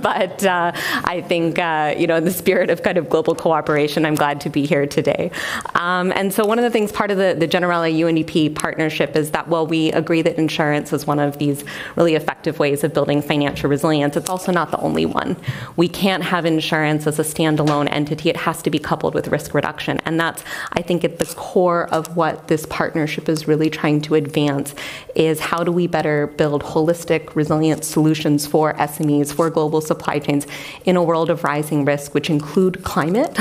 [SPEAKER 8] But I think, in the spirit of kind of global cooperation, I'm glad to be here today. And so one of the things, part of the Generali UNDP partnership is that while we agree that insurance is one of these really effective ways of building financial resilience, it's also not the only one. We can't have insurance as a standalone entity. It has to be coupled with risk reduction. And that's, I think, at the core of what this partnership is really trying to advance, is how do we better build holistic, resilient solutions for SMEs, for global supply chains in a world of rising risk, which include climate,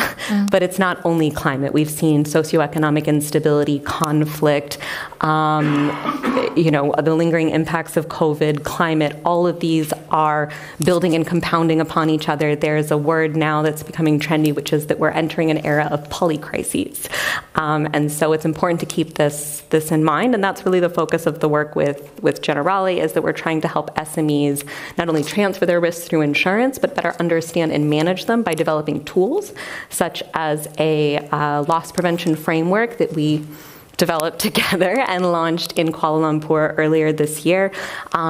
[SPEAKER 8] but it's not only climate. We've seen socio-economic instability, conflict, the lingering impacts of COVID, climate. All of these are building and compounding upon each other. There's a word now that's becoming trendy, which is that we're entering an era of polycrises. And so it's important to keep this in mind, and that's really the focus of the work with Generali, is that we're trying to help SMEs not only transfer their risks through insurance, but better understand and manage them by developing tools, such as a loss prevention framework that we developed together and launched in Kuala Lumpur earlier this year.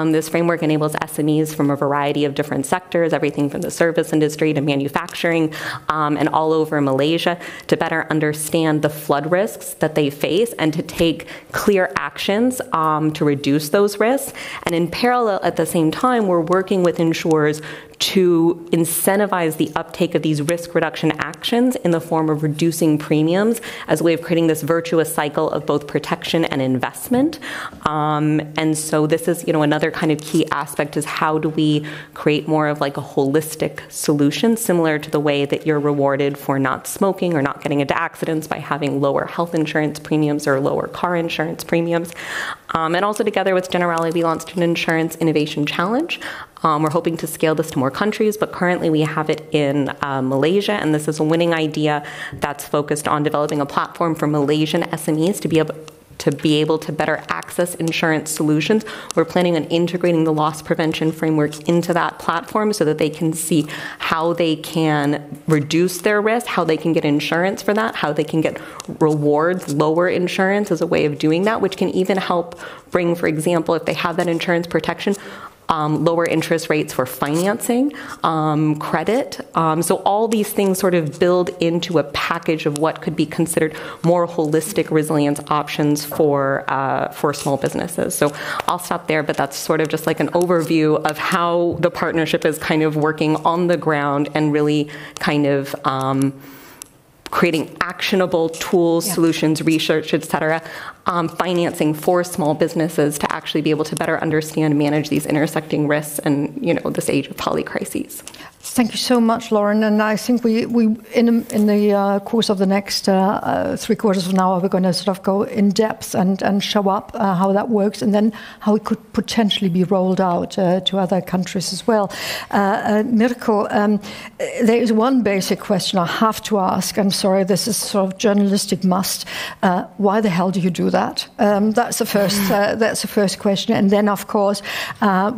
[SPEAKER 8] This framework enables SMEs from a variety of different sectors, everything from the service industry to manufacturing, and all over Malaysia, to better understand the flood risks that they face and to take clear actions to reduce those risks. And in parallel, at the same time, we're working with insurers to incentivize the uptake of these risk reduction actions in the form of reducing premiums as a way of creating this virtuous cycle of both protection and investment. And so this is, another kind of key aspect is how do we create more of like a holistic solution, similar to the way that you're rewarded for not smoking or not getting into accidents by having lower health insurance premiums or lower car insurance premiums. And also together with Generali, we launched an insurance innovation challenge. We're hoping to scale this to more countries, but currently we have it in Malaysia, and this is a winning idea that's focused on developing a platform for Malaysian SMEs to be able to better access insurance solutions. We're planning on integrating the loss prevention framework into that platform so that they can see how they can reduce their risk, how they can get insurance for that, how they can get rewards, lower insurance as a way of doing that, which can even help bring, for example, if they have that insurance protection, lower interest rates for financing, credit. So all these things sort of build into a package of what could be considered more holistic resilience options for small businesses. So I'll stop there, but that's sort of just like an overview of how the partnership is kind of working on the ground and really kind of creating actionable tools, solutions, research, et cetera, financing for small businesses to actually be able to better understand and manage these intersecting risks and, this age of polycrises.
[SPEAKER 2] Thank you so much, Lauren. And I think we in the course of the next 3/4 of an hour, we're going to sort of go in depth and show up how that works, and then how it could potentially be rolled out to other countries as well. Mirko, there is one basic question I have to ask. I'm sorry, this is sort of journalistic must. Why the hell do you do that? That's the first. That's the first question. And then, of course,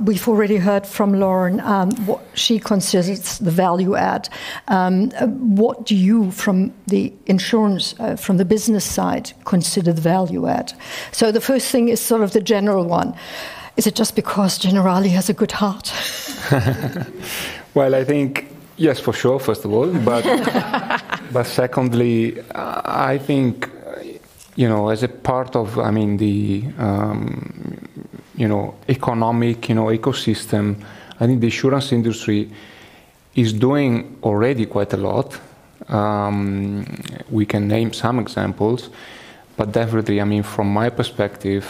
[SPEAKER 2] we've already heard from Lauren what she considers the value add. What do you, from the insurance, from the business side, consider the value add? So the first thing is sort of the general one. Is it just because Generali has a good heart?
[SPEAKER 9] Well, I think, yes, for sure, first of all. But secondly, I think, as a part of, the, economic, ecosystem, I think the insurance industry is doing already quite a lot. We can name some examples, but definitely, from my perspective,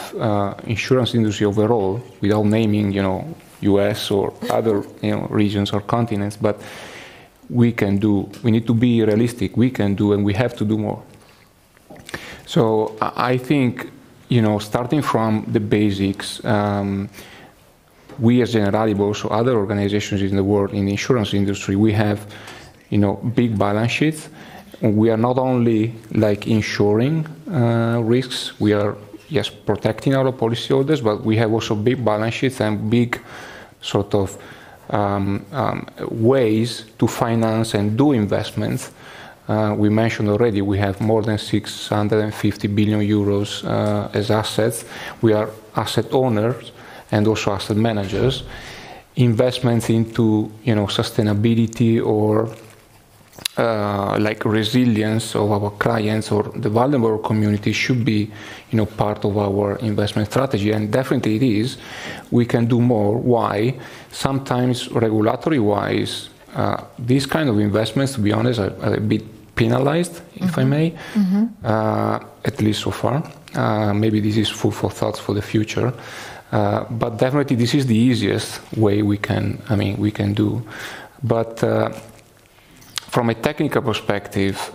[SPEAKER 9] insurance industry overall, without naming, US or other, regions or continents, but we need to be realistic, we can do, and we have to do more. So I think, starting from the basics, we as Generali, but also other organizations in the world, in the insurance industry, we have, big balance sheets. We are not only like insuring risks, we are, yes, protecting our policyholders, but we have also big balance sheets and big sort of ways to finance and do investments. We mentioned already we have more than 650 billion euros as assets. We are asset owners and also asset managers. Investments into sustainability or like resilience of our clients or the vulnerable community should be part of our investment strategy, and definitely it is. We can do more. Why? Sometimes regulatory wise, these kind of investments, to be honest, are a bit penalized, if I may, at least so far. Maybe this is food for thought for the future. But definitely this is the easiest way we can do. But from a technical perspective,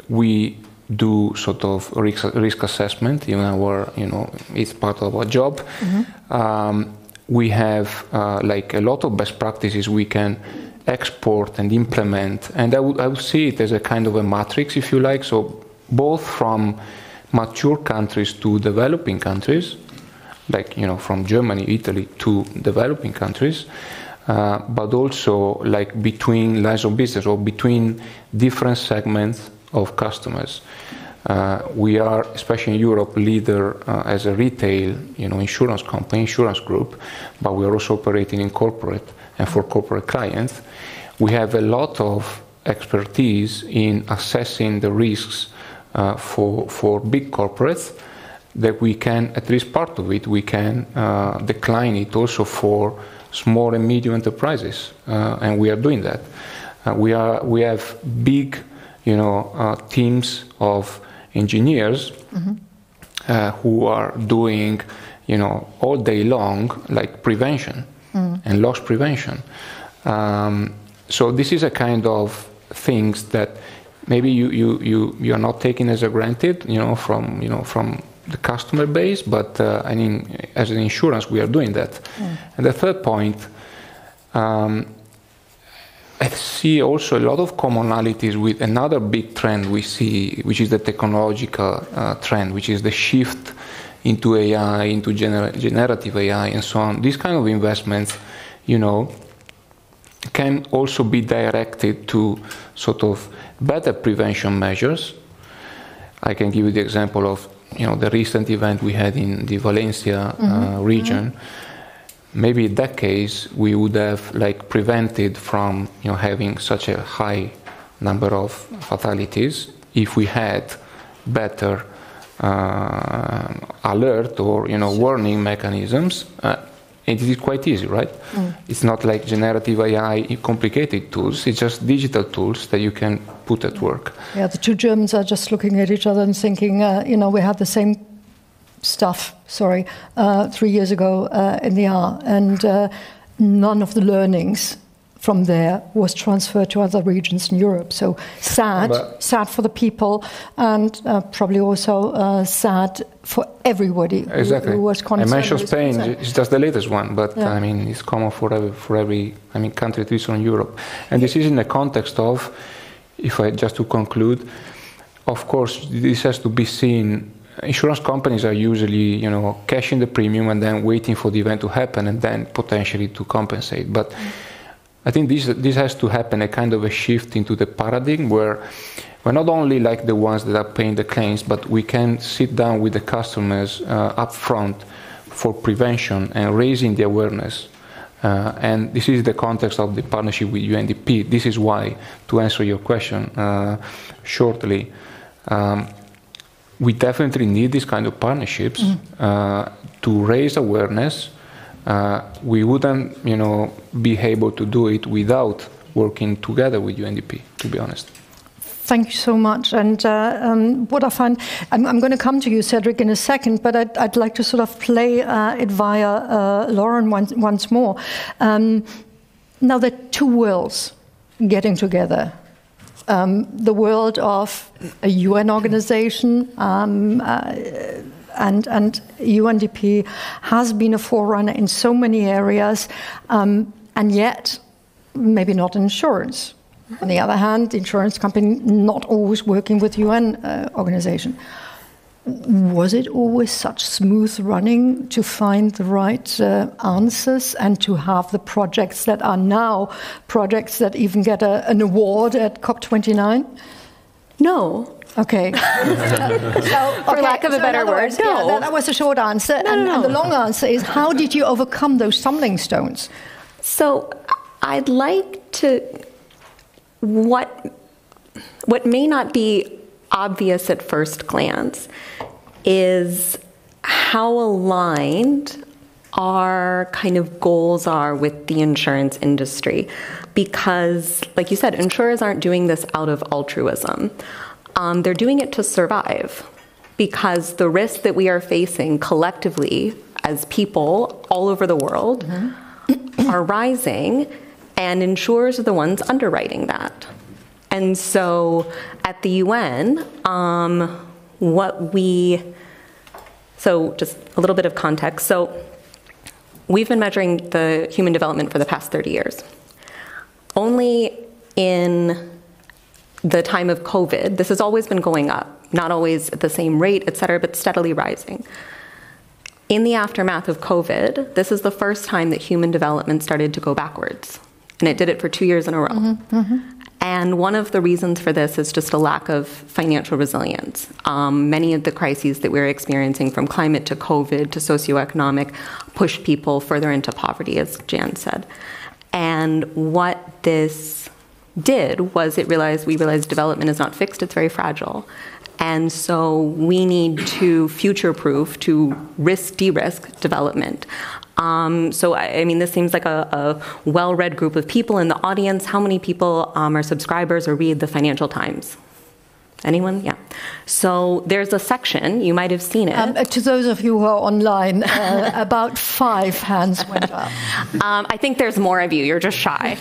[SPEAKER 9] we do sort of risk assessment in our, it's part of our job. We have like a lot of best practices we can export and implement, and I would see it as a kind of a matrix, if you like. So both from mature countries to developing countries, like from Germany, Italy to developing countries, but also like between lines of business or between different segments of customers. We are, especially in Europe, leader as a retail, insurance company, insurance group, but we are also operating in corporate and for corporate clients. We have a lot of expertise in assessing the risks for big corporates, that we can, at least part of it, we can decline it also for small and medium enterprises, and we are doing that. We have big, teams of engineers who are doing, all day long, like prevention and loss prevention. So this is a kind of things that maybe you are not taking as a granted, from the customer base, but I mean, as an insurance, we are doing that. And the third point, I see also a lot of commonalities with another big trend we see, which is the technological trend, which is the shift into AI, into generative AI, and so on. These kind of investments, can also be directed to sort of better prevention measures. I can give you the example of, the recent event we had in the Valencia region. Maybe in that case, we would have prevented from having such a high number of fatalities if we had better alert or warning mechanisms. It is quite easy, right? It's not like generative AI complicated tools. It's just digital tools that you can put at work.
[SPEAKER 2] Yeah, the two Germans are just looking at each other and thinking, we had the same stuff, 3 years ago in the R, and none of the learnings from there was transferred to other regions in Europe. So sad for the people, and probably also sad for everybody who was concerned.
[SPEAKER 9] I mentioned Spain, it's just the latest one, but I mean, it's common for every country, at least in Europe. And this is in the context of, just to conclude, of course, this has to be seen. Insurance companies are usually, cashing the premium and then waiting for the event to happen and then potentially to compensate. But I think this has to happen, a kind of a shift into the paradigm where we're not only like the ones that are paying the claims, but we can sit down with the customers up front for prevention and raising the awareness. And this is the context of the partnership with UNDP. This is why, to answer your question shortly, we definitely need these kind of partnerships to raise awareness. We wouldn't, be able to do it without working together with UNDP, to be honest.
[SPEAKER 2] Thank you so much. And what I find, I'm going to come to you, Cedric, in a second, but I'd like to sort of play it via Lauren once more. Now, there are two worlds getting together. The world of a UN organization, and UNDP has been a forerunner in so many areas, and yet maybe not in insurance. On the other hand, the insurance company not always working with UN organization. Was it always such smooth running to find the right answers and to have the projects that are now projects that even get an award at COP29?
[SPEAKER 8] No.
[SPEAKER 2] Okay.
[SPEAKER 8] For lack of a better word, no.
[SPEAKER 2] Yeah, that was a short answer. And the long answer is, how did you overcome those stumbling stones?
[SPEAKER 8] So I'd like to, what may not be obvious at first glance is how aligned our kind of goals are with the insurance industry. Because, like you said, insurers aren't doing this out of altruism. They're doing it to survive, because the risks that we are facing collectively as people all over the world are rising, and insurers are the ones underwriting that. And so at the UN, so just a little bit of context. So we've been measuring the human development for the past 30 years. Only in the time of COVID, this has always been going up, not always at the same rate, et cetera, but steadily rising. In the aftermath of COVID, this is the first time that human development started to go backwards. And it did it for 2 years in a row. And one of the reasons for this is just a lack of financial resilience. Many of the crises that we're experiencing, from climate to COVID to socio-economic, pushed people further into poverty, as Jan said. And what this did was we realized development is not fixed, it's very fragile. And so we need to future-proof, to de-risk development. So, I mean, this seems like a well-read group of people in the audience. How many people are subscribers or read the Financial Times? Anyone? Yeah. So there's a section, you might have seen it.
[SPEAKER 2] To those of you who are online, about 5 hands went up.
[SPEAKER 8] I think there's more of you, you're just shy.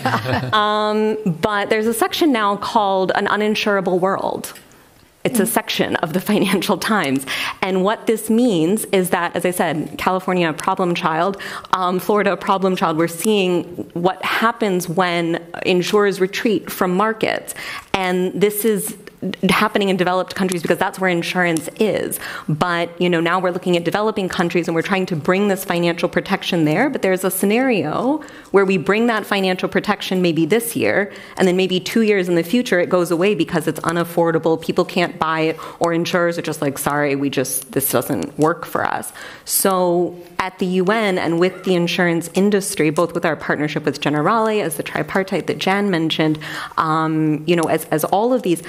[SPEAKER 8] But there's a section now called An Uninsurable World. It's a section of the Financial Times. And what this means is that, as I said, California, a problem child, Florida, a problem child. We're seeing what happens when insurers retreat from markets. And this is happening in developed countries because that's where insurance is. But, now we're looking at developing countries and we're trying to bring this financial protection there. But there's a scenario where we bring that financial protection maybe this year, and then maybe 2 years in the future it goes away because it's unaffordable, people can't buy it, or insurers are just like, sorry, this doesn't work for us. So at the UN and with the insurance industry, both with our partnership with Generali as the tripartite that Jan mentioned, as all of these,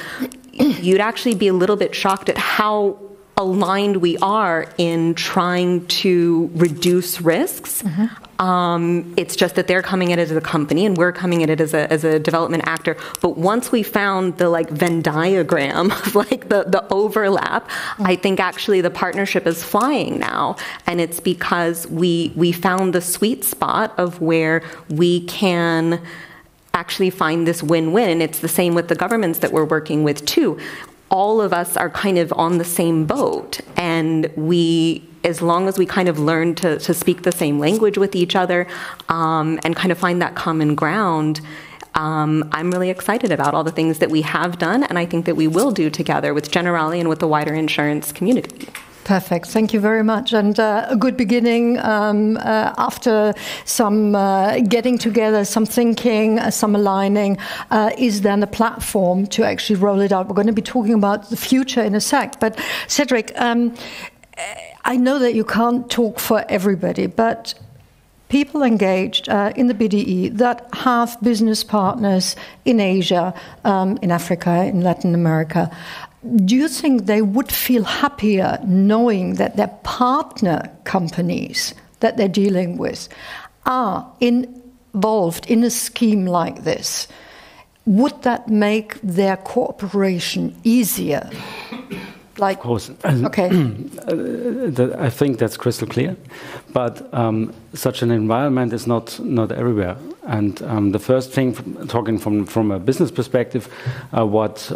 [SPEAKER 8] you'd actually be a little bit shocked at how aligned we are in trying to reduce risks. It's just that they're coming at it as a company and we're coming at it as a development actor. But once we found the Venn diagram of the overlap, I think actually the partnership is flying now. And it's because we found the sweet spot of where we can actually find this win-win. And it's the same with the governments that we're working with too. All of us are kind of on the same boat, and as long as we kind of learn to speak the same language with each other and kind of find that common ground, I'm really excited about all the things that we have done, and I think that we will do together with Generali and with the wider insurance community.
[SPEAKER 2] Perfect. Thank you very much. And a good beginning after some getting together, some thinking, some aligning, is then a platform to actually roll it out. We're going to be talking about the future in a sec. But Cedric, I know that you can't talk for everybody, but people engaged in the BDE that have business partners in Asia, in Africa, in Latin America, do you think they would feel happier knowing that their partner companies that they're dealing with are involved in a scheme like this? Would that make their cooperation easier?
[SPEAKER 7] Of course.
[SPEAKER 2] Okay.
[SPEAKER 7] I think that's crystal clear. But such an environment is not everywhere. And the first thing, talking from a business perspective, what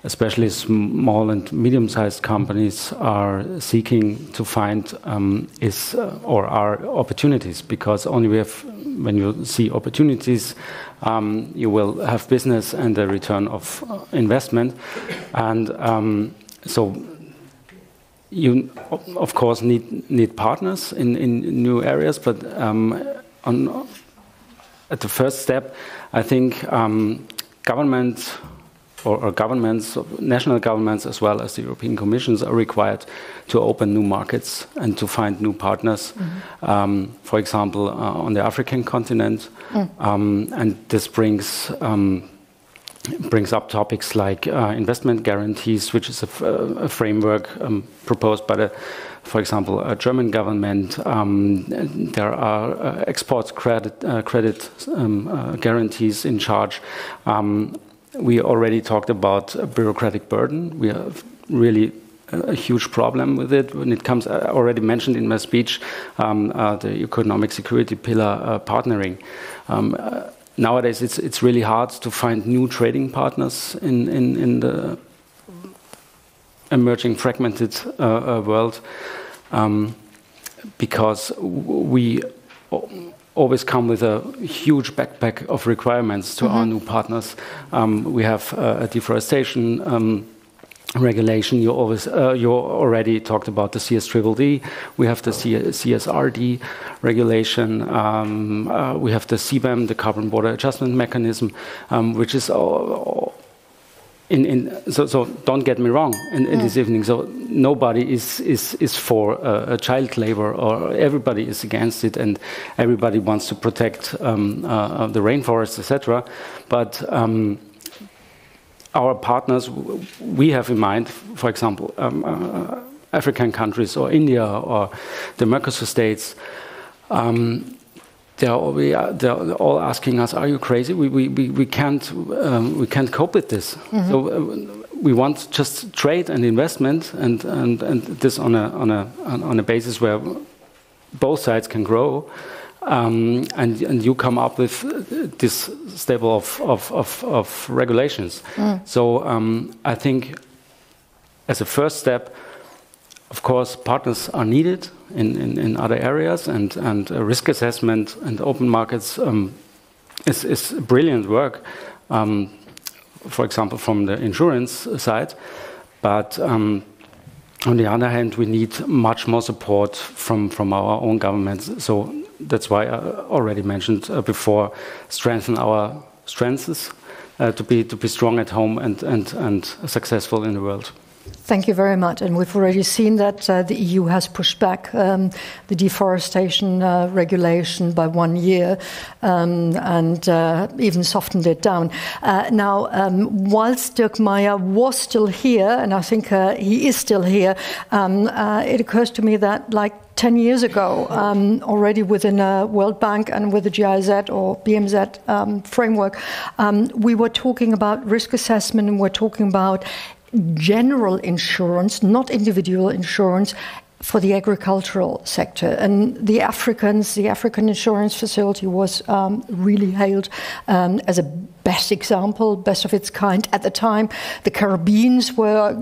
[SPEAKER 7] especially small and medium-sized companies are seeking to find are opportunities, because only when you see opportunities, you will have business and a return of investment. And so you, of course, need partners in new areas, but at the first step, I think government or governments, national governments, as well as the European Commissions, are required to open new markets and to find new partners. For example, on the African continent, and this brings up topics like investment guarantees, which is a framework proposed by for example, a German government. There are export credit guarantees in charge. We already talked about a bureaucratic burden. We have really a huge problem with it when it comes. I already mentioned in my speech the economic security pillar partnering. Nowadays, it's really hard to find new trading partners in the emerging fragmented world, because we always come with a huge backpack of requirements to our new partners. We have a deforestation regulation. You already talked about the CSDDD. We have the CSRD regulation. We have the CBAM, the Carbon Border Adjustment Mechanism, which is so don't get me wrong in this evening. So nobody is for child labor, or everybody is against it, and everybody wants to protect the rainforests, etc. But our partners, we have in mind, for example, African countries or India or the Mercosur states. They're all asking us, "Are you crazy? We can't cope with this." Mm-hmm. So we want just trade and investment, and this on a basis where both sides can grow. And you come up with this stable of regulations. So I think as a first step, of course, partners are needed in other areas, and risk assessment and open markets is brilliant work, for example, from the insurance side. But on the other hand, we need much more support from our own governments. So that's why I already mentioned before, strengthen our strengths to be strong at home and successful in the world.
[SPEAKER 2] Thank you very much. And we've already seen that the EU has pushed back the deforestation regulation by 1 year and even softened it down. Now, whilst Dirk Meyer was still here, and I think he is still here, it occurs to me that like 10 years ago, already within World Bank and with the GIZ or BMZ framework, we were talking about risk assessment, and we're talking about general insurance, not individual insurance, for the agricultural sector. And the African insurance facility was really hailed as a best example, best of its kind at the time. The Caribbeans were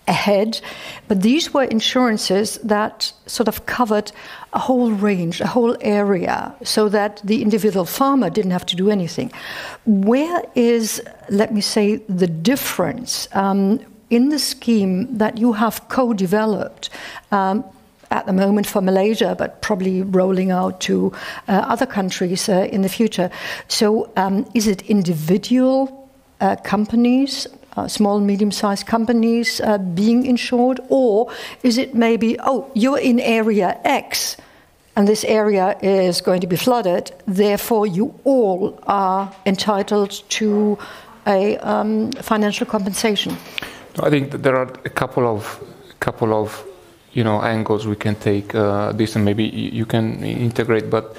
[SPEAKER 2] ahead, but these were insurances that sort of covered a whole range, a whole area, so that the individual farmer didn't have to do anything. Where is, let me say, the difference in the scheme that you have co-developed at the moment for Malaysia, but probably rolling out to other countries in the future? So is it individual companies, small, medium-sized companies being insured, or is it maybe, oh, you're in area X and this area is going to be flooded, therefore you all are entitled to a financial compensation?
[SPEAKER 9] I think that there are a couple of angles we can take this, and maybe you can integrate. But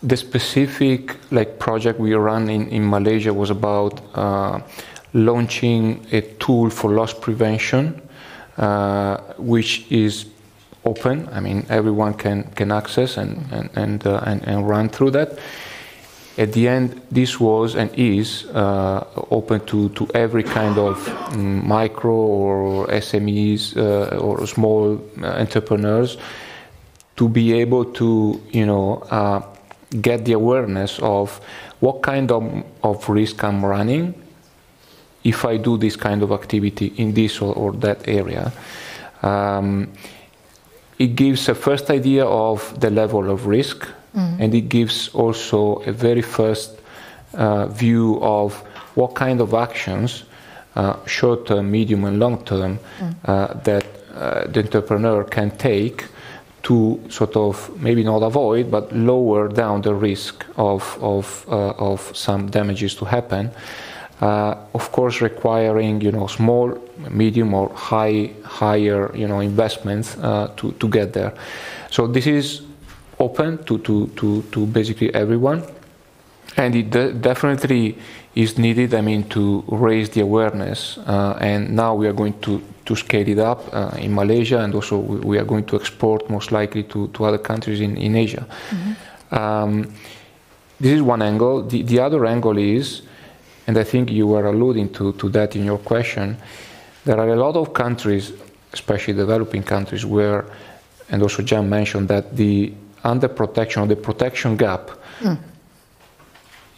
[SPEAKER 9] the specific project we ran in Malaysia was about launching a tool for loss prevention, which is open. I mean, everyone can access and run through that. At the end, this was and is open to every kind of micro or SMEs or small entrepreneurs to be able to, get the awareness of what kind of risk I'm running if I do this kind of activity in this or that area. It gives a first idea of the level of risk. And it gives also a very first view of what kind of actions, short-term, medium and long-term, that the entrepreneur can take to sort of maybe not avoid, but lower down the risk of some damages to happen. Of course, requiring small, medium or higher investments to get there. So this is open to basically everyone, and it definitely is needed. I mean, to raise the awareness, and now we are going to scale it up in Malaysia, and also we are going to export most likely to other countries in Asia. This is one angle. The other angle is, and I think you were alluding to that in your question, there are a lot of countries, especially developing countries, where, and also Jan mentioned that the under protection, or the protection gap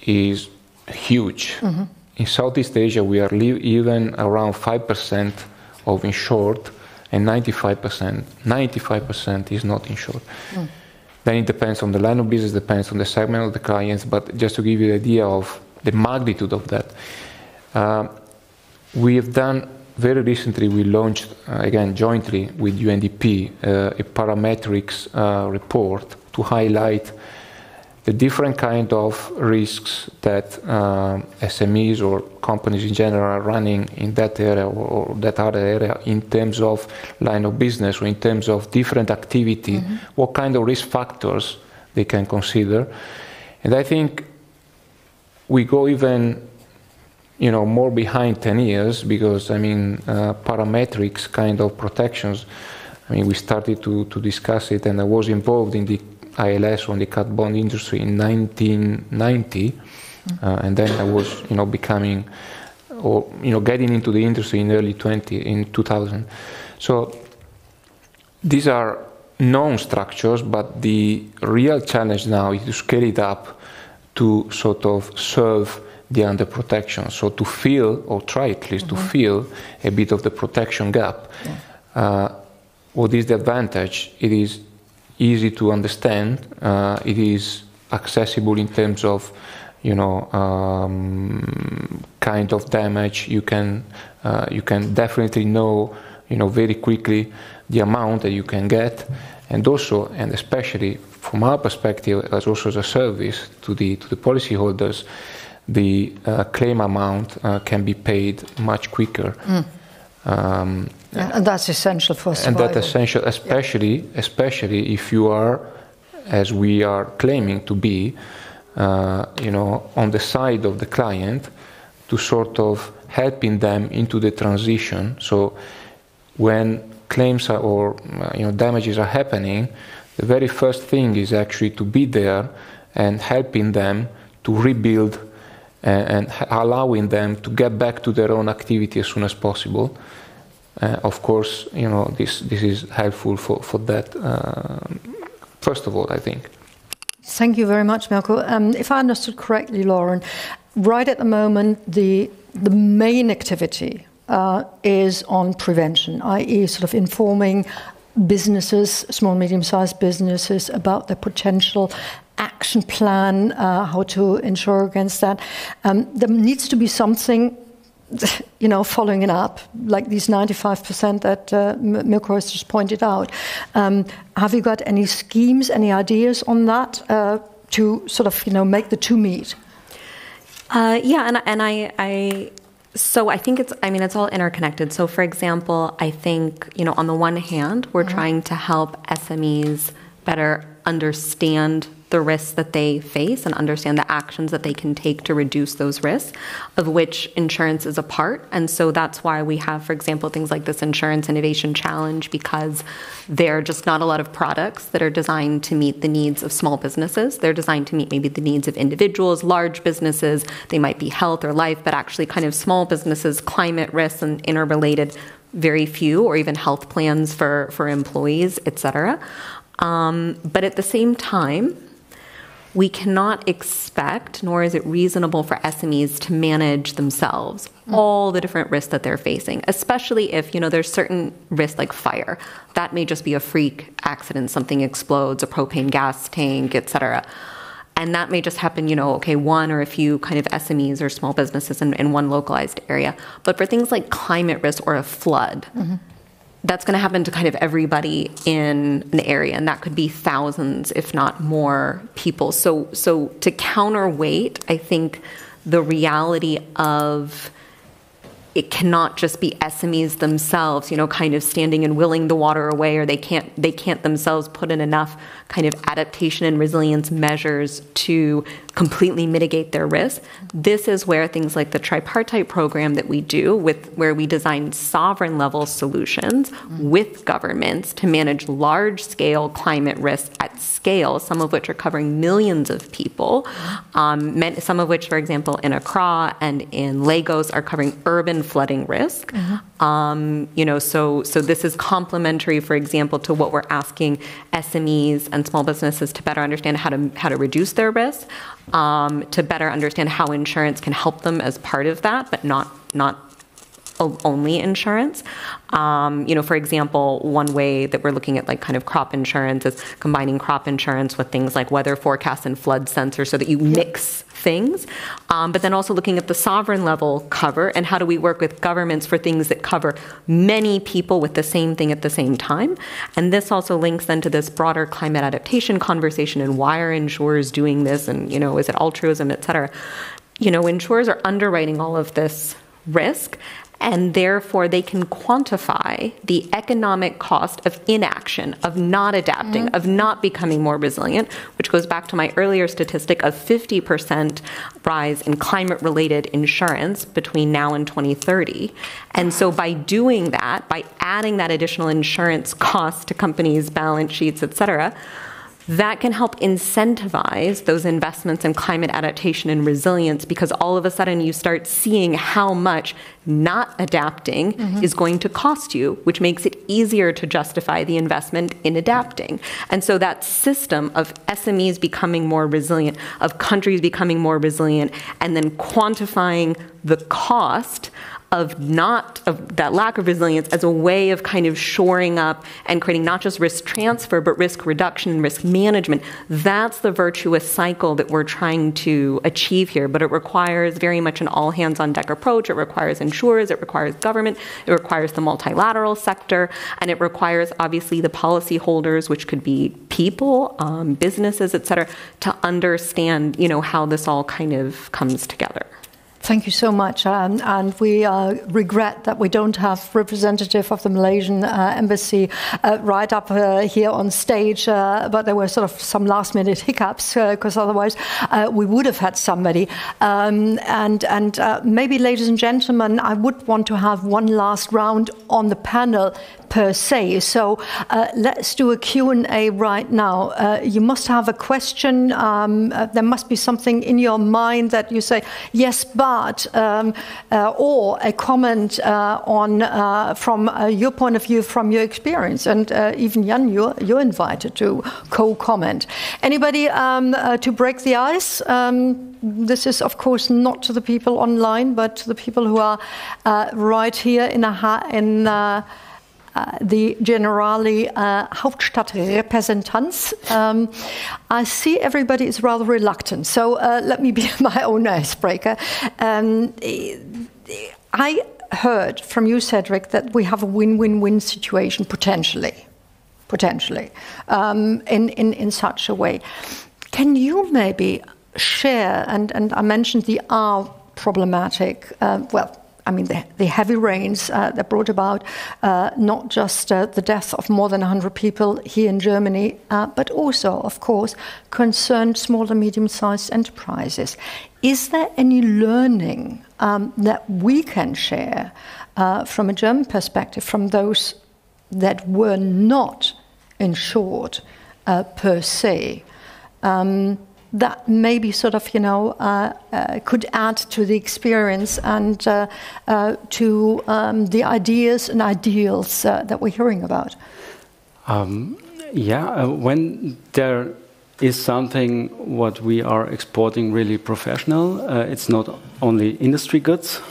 [SPEAKER 9] is huge. In Southeast Asia, we are even around 5% of insured, and 95% is not insured. Then it depends on the line of business, depends on the segment of the clients, but just to give you the idea of the magnitude of that, we have done, very recently we launched, again jointly with UNDP, a parametrics report to highlight the different kind of risks that SMEs or companies in general are running in that area or that other area in terms of line of business or in terms of different activity, what kind of risk factors they can consider. And I think we go even more behind 10 years because, parametrics kind of protections, we started to discuss it, and I was involved in the ILS on the cat bond industry in 1990, and then I was, becoming, or getting into the industry in early 2000. So these are known structures, but the real challenge now is to scale it up to sort of serve the under protection. So to fill, or try at least to fill, a bit of the protection gap. What is the advantage? It is easy to understand. It is accessible in terms of, kind of damage. You can definitely know, very quickly the amount that you can get, and also, and especially from our perspective, as also as a service to the policyholders, the claim amount can be paid much quicker.
[SPEAKER 2] And that's essential for survival.
[SPEAKER 9] And that's essential, especially if you are, as we are claiming to be, on the side of the client, to sort of helping them into the transition. So when claims are, or damages are happening, the very first thing is actually to be there and helping them to rebuild and allowing them to get back to their own activity as soon as possible. Of course, this is helpful for that, first of all, I think.
[SPEAKER 2] Thank you very much, Mirko. If I understood correctly, Lauren, right at the moment, the main activity is on prevention, i.e. sort of informing businesses, small, medium-sized businesses, about their potential action plan, how to insure against that. There needs to be something, following it up, like these 95% that Mirko has just pointed out. Have you got any schemes, any ideas on that to sort of, make the two meet?
[SPEAKER 8] So I think it's all interconnected. So for example, I think, on the one hand, we're trying to help SMEs better understand the risks that they face and understand the actions that they can take to reduce those risks, of which insurance is a part. And so that's why we have, for example, things like this Insurance Innovation Challenge, because there are just not a lot of products that are designed to meet the needs of small businesses. They're designed to meet maybe the needs of individuals, large businesses. They might be health or life, but actually kind of small businesses, climate risks and interrelated, very few, or even health plans for employees, et cetera. But at the same time, we cannot expect, nor is it reasonable for SMEs to manage themselves all the different risks that they're facing, especially if, there's certain risks like fire. That may just be a freak accident, something explodes, a propane gas tank, et cetera. And that may just happen, one or a few kind of SMEs or small businesses in one localized area. But for things like climate risk or a flood, that's going to happen to kind of everybody in an area, and that could be thousands, if not more, people. So to counterweight, I think the reality of it cannot just be SMEs themselves, kind of standing and willing the water away, or they can't themselves put in enough kind of adaptation and resilience measures to completely mitigate their risk. This is where things like the tripartite program that we do, where we design sovereign level solutions with governments to manage large scale climate risks at scale, some of which are covering millions of people, some of which, for example, in Accra and in Lagos are covering urban flooding risk. So this is complementary, for example, to what we're asking SMEs and small businesses to better understand how to reduce their risk, to better understand how insurance can help them as part of that, but not only insurance. For example, one way that we're looking at like kind of crop insurance is combining crop insurance with things like weather forecasts and flood sensors so that you mix things, but then also looking at the sovereign level cover and how do we work with governments for things that cover many people with the same thing at the same time. And this also links then to this broader climate adaptation conversation and why are insurers doing this and, is it altruism, et cetera. Insurers are underwriting all of this risk, and therefore they can quantify the economic cost of inaction, of not adapting, of not becoming more resilient, which goes back to my earlier statistic of 50% rise in climate-related insurance between now and 2030. And so by doing that, by adding that additional insurance cost to companies' balance sheets, et cetera, that can help incentivize those investments in climate adaptation and resilience, because all of a sudden you start seeing how much not adapting is going to cost you, which makes it easier to justify the investment in adapting. And so that system of SMEs becoming more resilient, of countries becoming more resilient, and then quantifying the cost of that lack of resilience as a way of kind of shoring up and creating not just risk transfer, but risk reduction and risk management. That's the virtuous cycle that we're trying to achieve here. But it requires very much an all hands on deck approach. It requires insurers, it requires government, it requires the multilateral sector, and it requires obviously the policyholders, which could be people, businesses, et cetera, to understand, how this all kind of comes together.
[SPEAKER 2] Thank you so much, and we regret that we don't have representative of the Malaysian embassy right up here on stage, but there were sort of some last-minute hiccups, because otherwise we would have had somebody. And maybe, ladies and gentlemen, I would want to have one last round on the panel per se. So let's do a Q&A right now. You must have a question. There must be something in your mind that you say, yes, but, or a comment on from your point of view, from your experience. And even Jan, you're invited to co-comment. Anybody to break the ice? This is, of course, not to the people online, but to the people who are right here in the Generali Hauptstadtrepräsentanz. I see everybody is rather reluctant, so let me be my own icebreaker. I heard from you, Cedric, that we have a win-win-win situation potentially, in such a way. Can you maybe share, and I mentioned the R problematic, the heavy rains that brought about not just the death of more than 100 people here in Germany, but also, of course, concerned small and medium-sized enterprises. Is there any learning that we can share from a German perspective, from those that were not insured per se, that maybe sort of, could add to the experience and to the ideas and ideals that we're hearing about?
[SPEAKER 7] When there is something what we are exporting really professional, it's not only industry goods,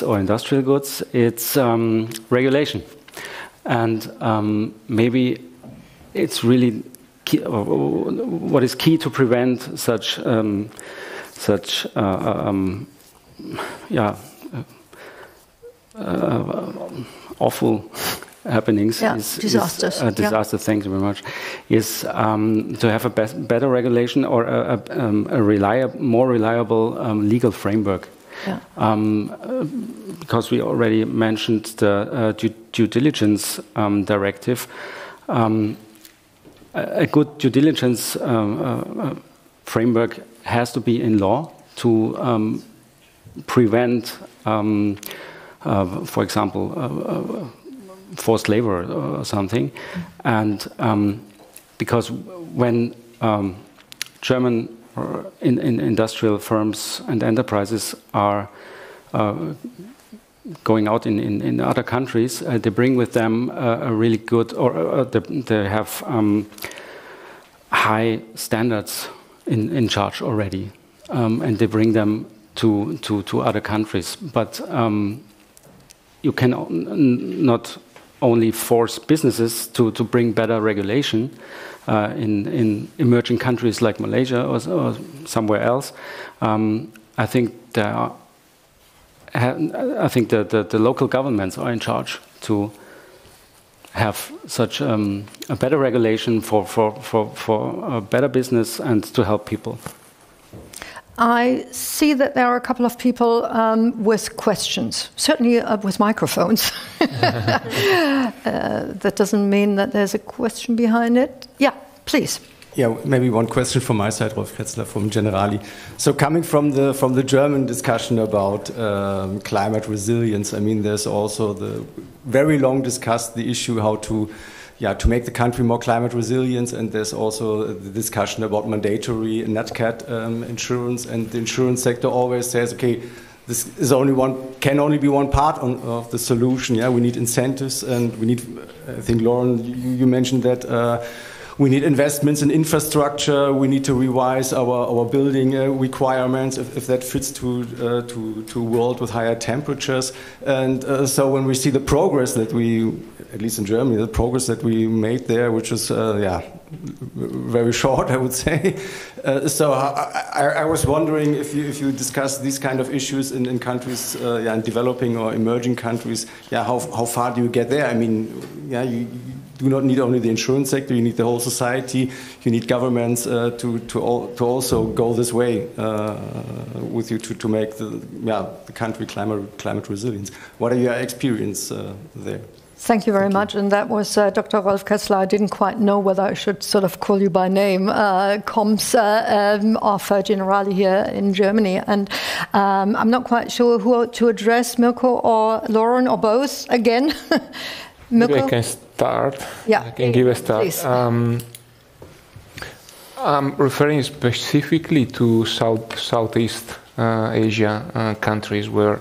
[SPEAKER 7] or industrial goods, it's regulation. And maybe it's really what is key to prevent such awful happenings,
[SPEAKER 2] disasters.
[SPEAKER 7] Thank you very much. Is to have a better regulation or a more reliable legal framework.
[SPEAKER 2] Yeah.
[SPEAKER 7] Because we already mentioned the due diligence directive. A good due diligence framework has to be in law to prevent, for example, forced labor or something. And because when German in industrial firms and enterprises are going out in other countries, they bring with them a really good, or they have high standards in charge already, and they bring them to other countries. But you can not only force businesses to bring better regulation in emerging countries like Malaysia or somewhere else. I think the local governments are in charge to have such a better regulation for a better business and to help people.
[SPEAKER 2] I see that there are a couple of people with questions, certainly with microphones. That doesn't mean that there's a question behind it. Yeah, please.
[SPEAKER 10] Yeah, maybe one question from my side, Rolf Kretzler from Generali. So coming from the German discussion about climate resilience, I mean, there's also the very long discussed the issue how to make the country more climate resilient, and there's also the discussion about mandatory Nat Cat insurance, and the insurance sector always says, okay, this is can only be one part of the solution. Yeah, we need incentives, and we need. I think Lauren, you mentioned that. We need investments in infrastructure. We need to revise our building requirements if that fits to a world with higher temperatures. And so when we see the progress that we, at least in Germany, the progress that we made there, which is very short, I would say. So I was wondering if you discuss these kind of issues in countries, in developing or emerging countries. Yeah, how far do you get there? I mean, you do not need only the insurance sector, you need the whole society, you need governments to also go this way with you to make the country climate resilient. What are your experience there?
[SPEAKER 2] Thank you very much. And that was Dr. Rolf Kretzler. I didn't quite know whether I should sort of call you by name, comms of Generali here in Germany. And I'm not quite sure who to address, Mirko or Lauren, or both again.
[SPEAKER 9] Maybe I can start.
[SPEAKER 2] Yeah,
[SPEAKER 9] I can give a start. I'm referring specifically to Southeast Asia countries where,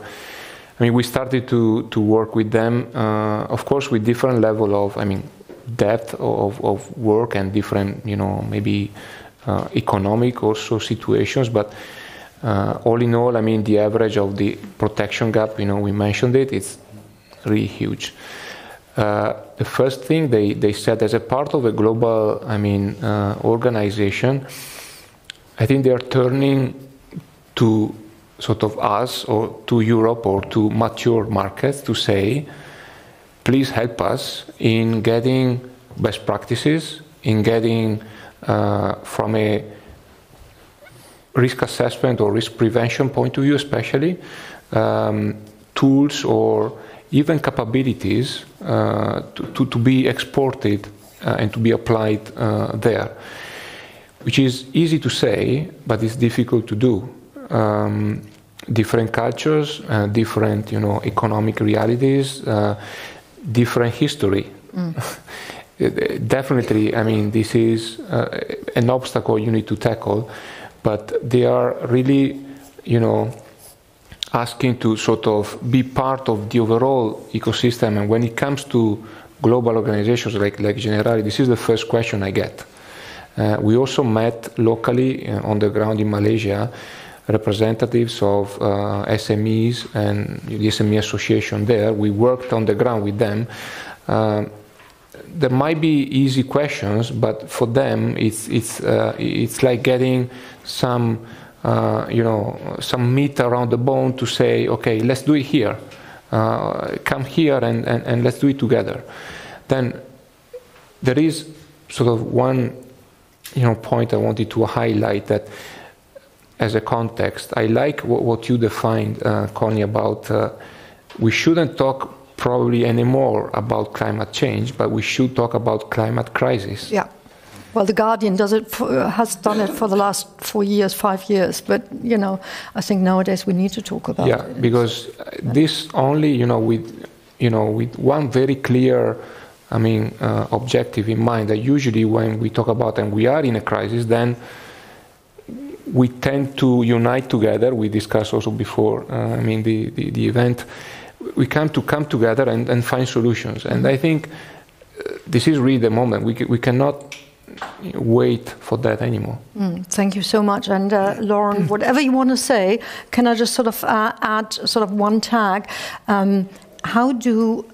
[SPEAKER 9] I mean, we started to work with them, of course, with different level of, depth of work and different, maybe economic also situations. But all in all, I mean, the average of the protection gap, we mentioned it, it's really huge. The first thing they said, as a part of a global, organization, I think they are turning to sort of us or to Europe or to mature markets to say, please help us in getting best practices, in getting from a risk assessment or risk prevention point of view especially, tools or even capabilities to be exported and to be applied there, which is easy to say, but it's difficult to do. Different cultures, different, economic realities, different history. Definitely, I mean, this is an obstacle you need to tackle, but they are really, asking to sort of be part of the overall ecosystem. And when it comes to global organizations like Generali, this is the first question I get. We also met locally on the ground in Malaysia, representatives of SMEs and the SME association there. We worked on the ground with them. There might be easy questions, but for them it's like getting some meat around the bone to say, okay, let's do it here. Come here and let's do it together. Then there is sort of one point I wanted to highlight that as a context. I like what you defined, Connie, about we shouldn't talk probably anymore about climate change, but we should talk about climate crisis.
[SPEAKER 2] Yeah. Well, The Guardian has done it for the last 4 years, 5 years. But, I think nowadays we need to talk about it.
[SPEAKER 9] Yeah, because this only, with one very clear, objective in mind, that usually when we talk about and we are in a crisis, then we tend to unite together. We discussed also before, the event. We come together and find solutions. And I think this is really the moment. We cannot wait for that anymore.
[SPEAKER 2] Thank you so much. And Lauren, whatever you want to say, can I just sort of add sort of one tag? how do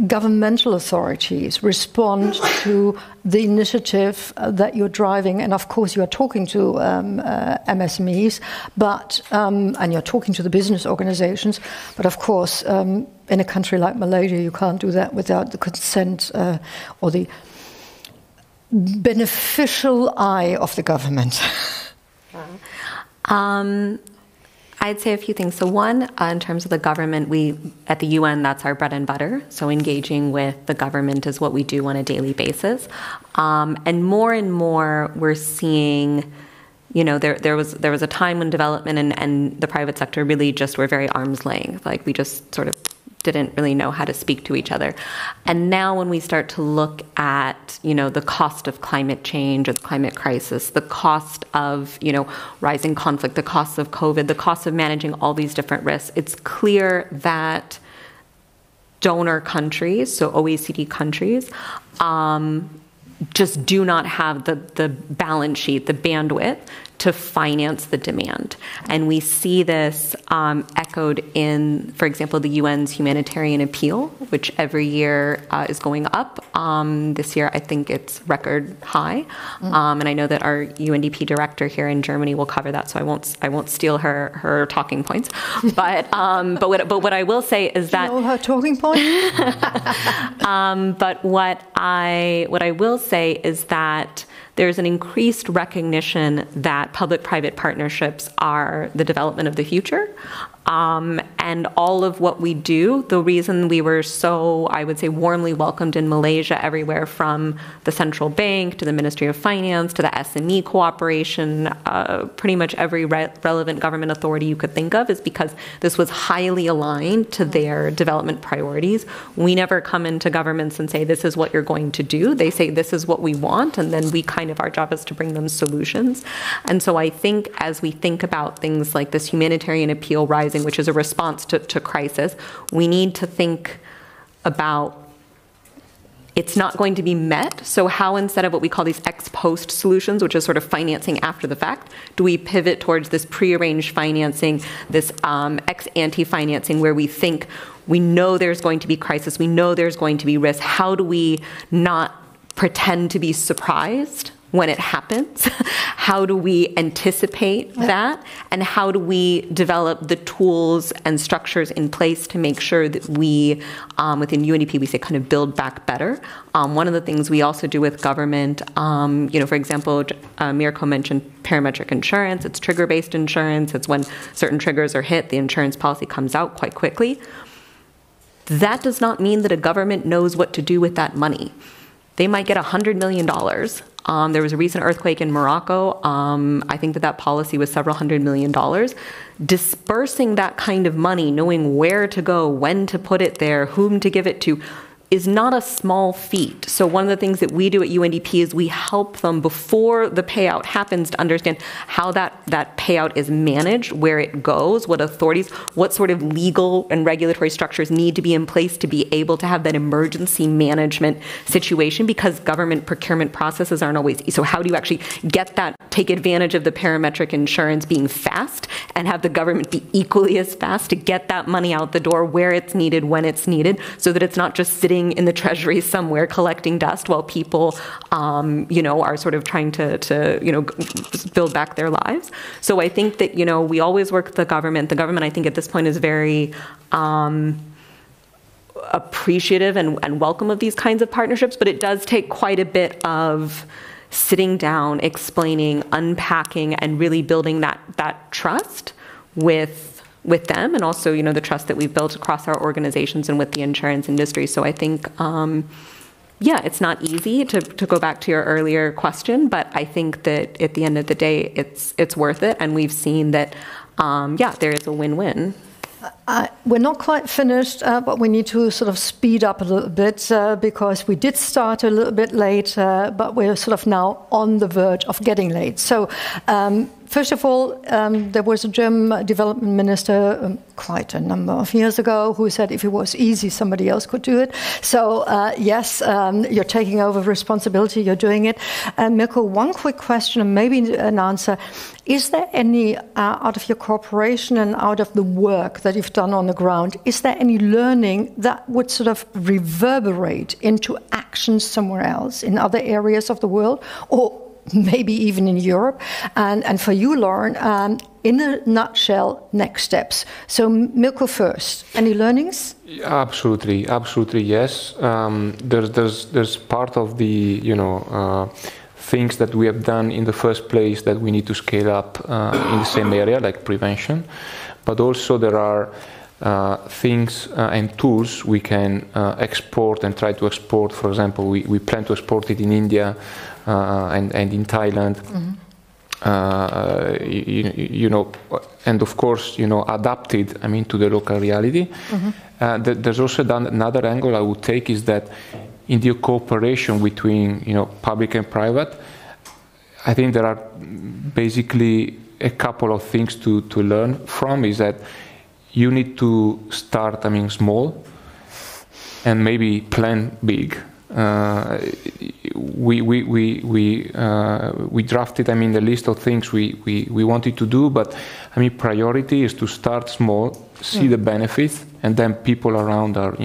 [SPEAKER 2] governmental authorities respond to the initiative that you're driving? And of course, you're talking to MSMEs, but and you're talking to the business organizations. But of course, in a country like Malaysia, you can't do that without the consent or the beneficial eye of the government.
[SPEAKER 8] I'd say a few things. So one, in terms of the government, we, at the UN, that's our bread and butter. So engaging with the government is what we do on a daily basis. And more, we're seeing, there was a time when development and the private sector really just were very arm's length. Like we just sort of didn't really know how to speak to each other. And now when we start to look at, the cost of climate change or the climate crisis, the cost of, rising conflict, the cost of COVID, the cost of managing all these different risks, it's clear that donor countries, so OECD countries, just do not have the balance sheet, the bandwidth to finance the demand. And we see this echoed in, for example, the UN's humanitarian appeal, which every year is going up. This year, I think it's record high. And I know that our UNDP director here in Germany will cover that, so I won't steal her talking points. But what I will say is that...
[SPEAKER 2] You know her talking points?
[SPEAKER 8] But what I will say is that there's an increased recognition that public-private partnerships are the development of the future. And all of what we do, the reason we were so, I would say, warmly welcomed in Malaysia, everywhere from the central bank to the Ministry of Finance to the SME cooperation, pretty much every relevant government authority you could think of, is because this was highly aligned to their development priorities. We never come into governments and say, this is what you're going to do. They say, this is what we want, and then our job is to bring them solutions. And so I think as we think about things like this humanitarian appeal rising, which is a response to crisis, we need to think about it's not going to be met. So how, instead of what we call these ex post solutions, which is sort of financing after the fact, do we pivot towards this prearranged financing, this ex ante financing, where we think we know there's going to be crisis, we know there's going to be risk. How do we not pretend to be surprised when it happens? How do we anticipate that? And how do we develop the tools and structures in place to make sure that we, within UNDP, we say kind of build back better? One of the things we also do with government, for example, Mirko mentioned parametric insurance. It's trigger-based insurance. It's when certain triggers are hit, the insurance policy comes out quite quickly. That does not mean that a government knows what to do with that money. They might get $100 million. There was a recent earthquake in Morocco. I think that policy was several $100 million. Dispersing that kind of money, knowing where to go, when to put it there, whom to give it to, is not a small feat. So one of the things that we do at UNDP is we help them before the payout happens to understand how that payout is managed, where it goes, what authorities, what sort of legal and regulatory structures need to be in place to be able to have that emergency management situation, because government procurement processes aren't always easy. So how do you actually get that, take advantage of the parametric insurance being fast and have the government be equally as fast to get that money out the door where it's needed, when it's needed, so that it's not just sitting in the treasury somewhere collecting dust while people, are sort of trying to build back their lives. So I think that, we always work with the government. The government, I think, at this point is very appreciative and welcome of these kinds of partnerships, but it does take quite a bit of sitting down, explaining, unpacking, and really building that trust with them, and also, the trust that we've built across our organizations and with the insurance industry. So I think, it's not easy to go back to your earlier question, but I think that at the end of the day, it's worth it. And we've seen that, there is a win-win.
[SPEAKER 2] We're not quite finished, but we need to sort of speed up a little bit because we did start a little bit late, but we're sort of now on the verge of getting late. So First of all, there was a German development minister quite a number of years ago who said if it was easy, somebody else could do it. So yes, you're taking over responsibility, you're doing it. Mirko, one quick question and maybe an answer. Is there any, out of your cooperation and out of the work that you've done on the ground, is there any learning that would sort of reverberate into actions somewhere else, in other areas of the world, or maybe even in Europe? And for you, Lauren, in a nutshell, next steps. So Mirko first. Any learnings?
[SPEAKER 9] Absolutely, yes. There's part of the, things that we have done in the first place that we need to scale up in the same area, like prevention. But also there are things and tools we can export and try to export. For example, we plan to export it in India and in Thailand. And of course, adapt it, to the local reality. There's also another angle I would take is that in the cooperation between, public and private, I think there are basically a couple of things to learn from. Is that you need to start, small, and maybe plan big. We drafted, the list of things we wanted to do, but priority is to start small, see the benefits, and then people around are,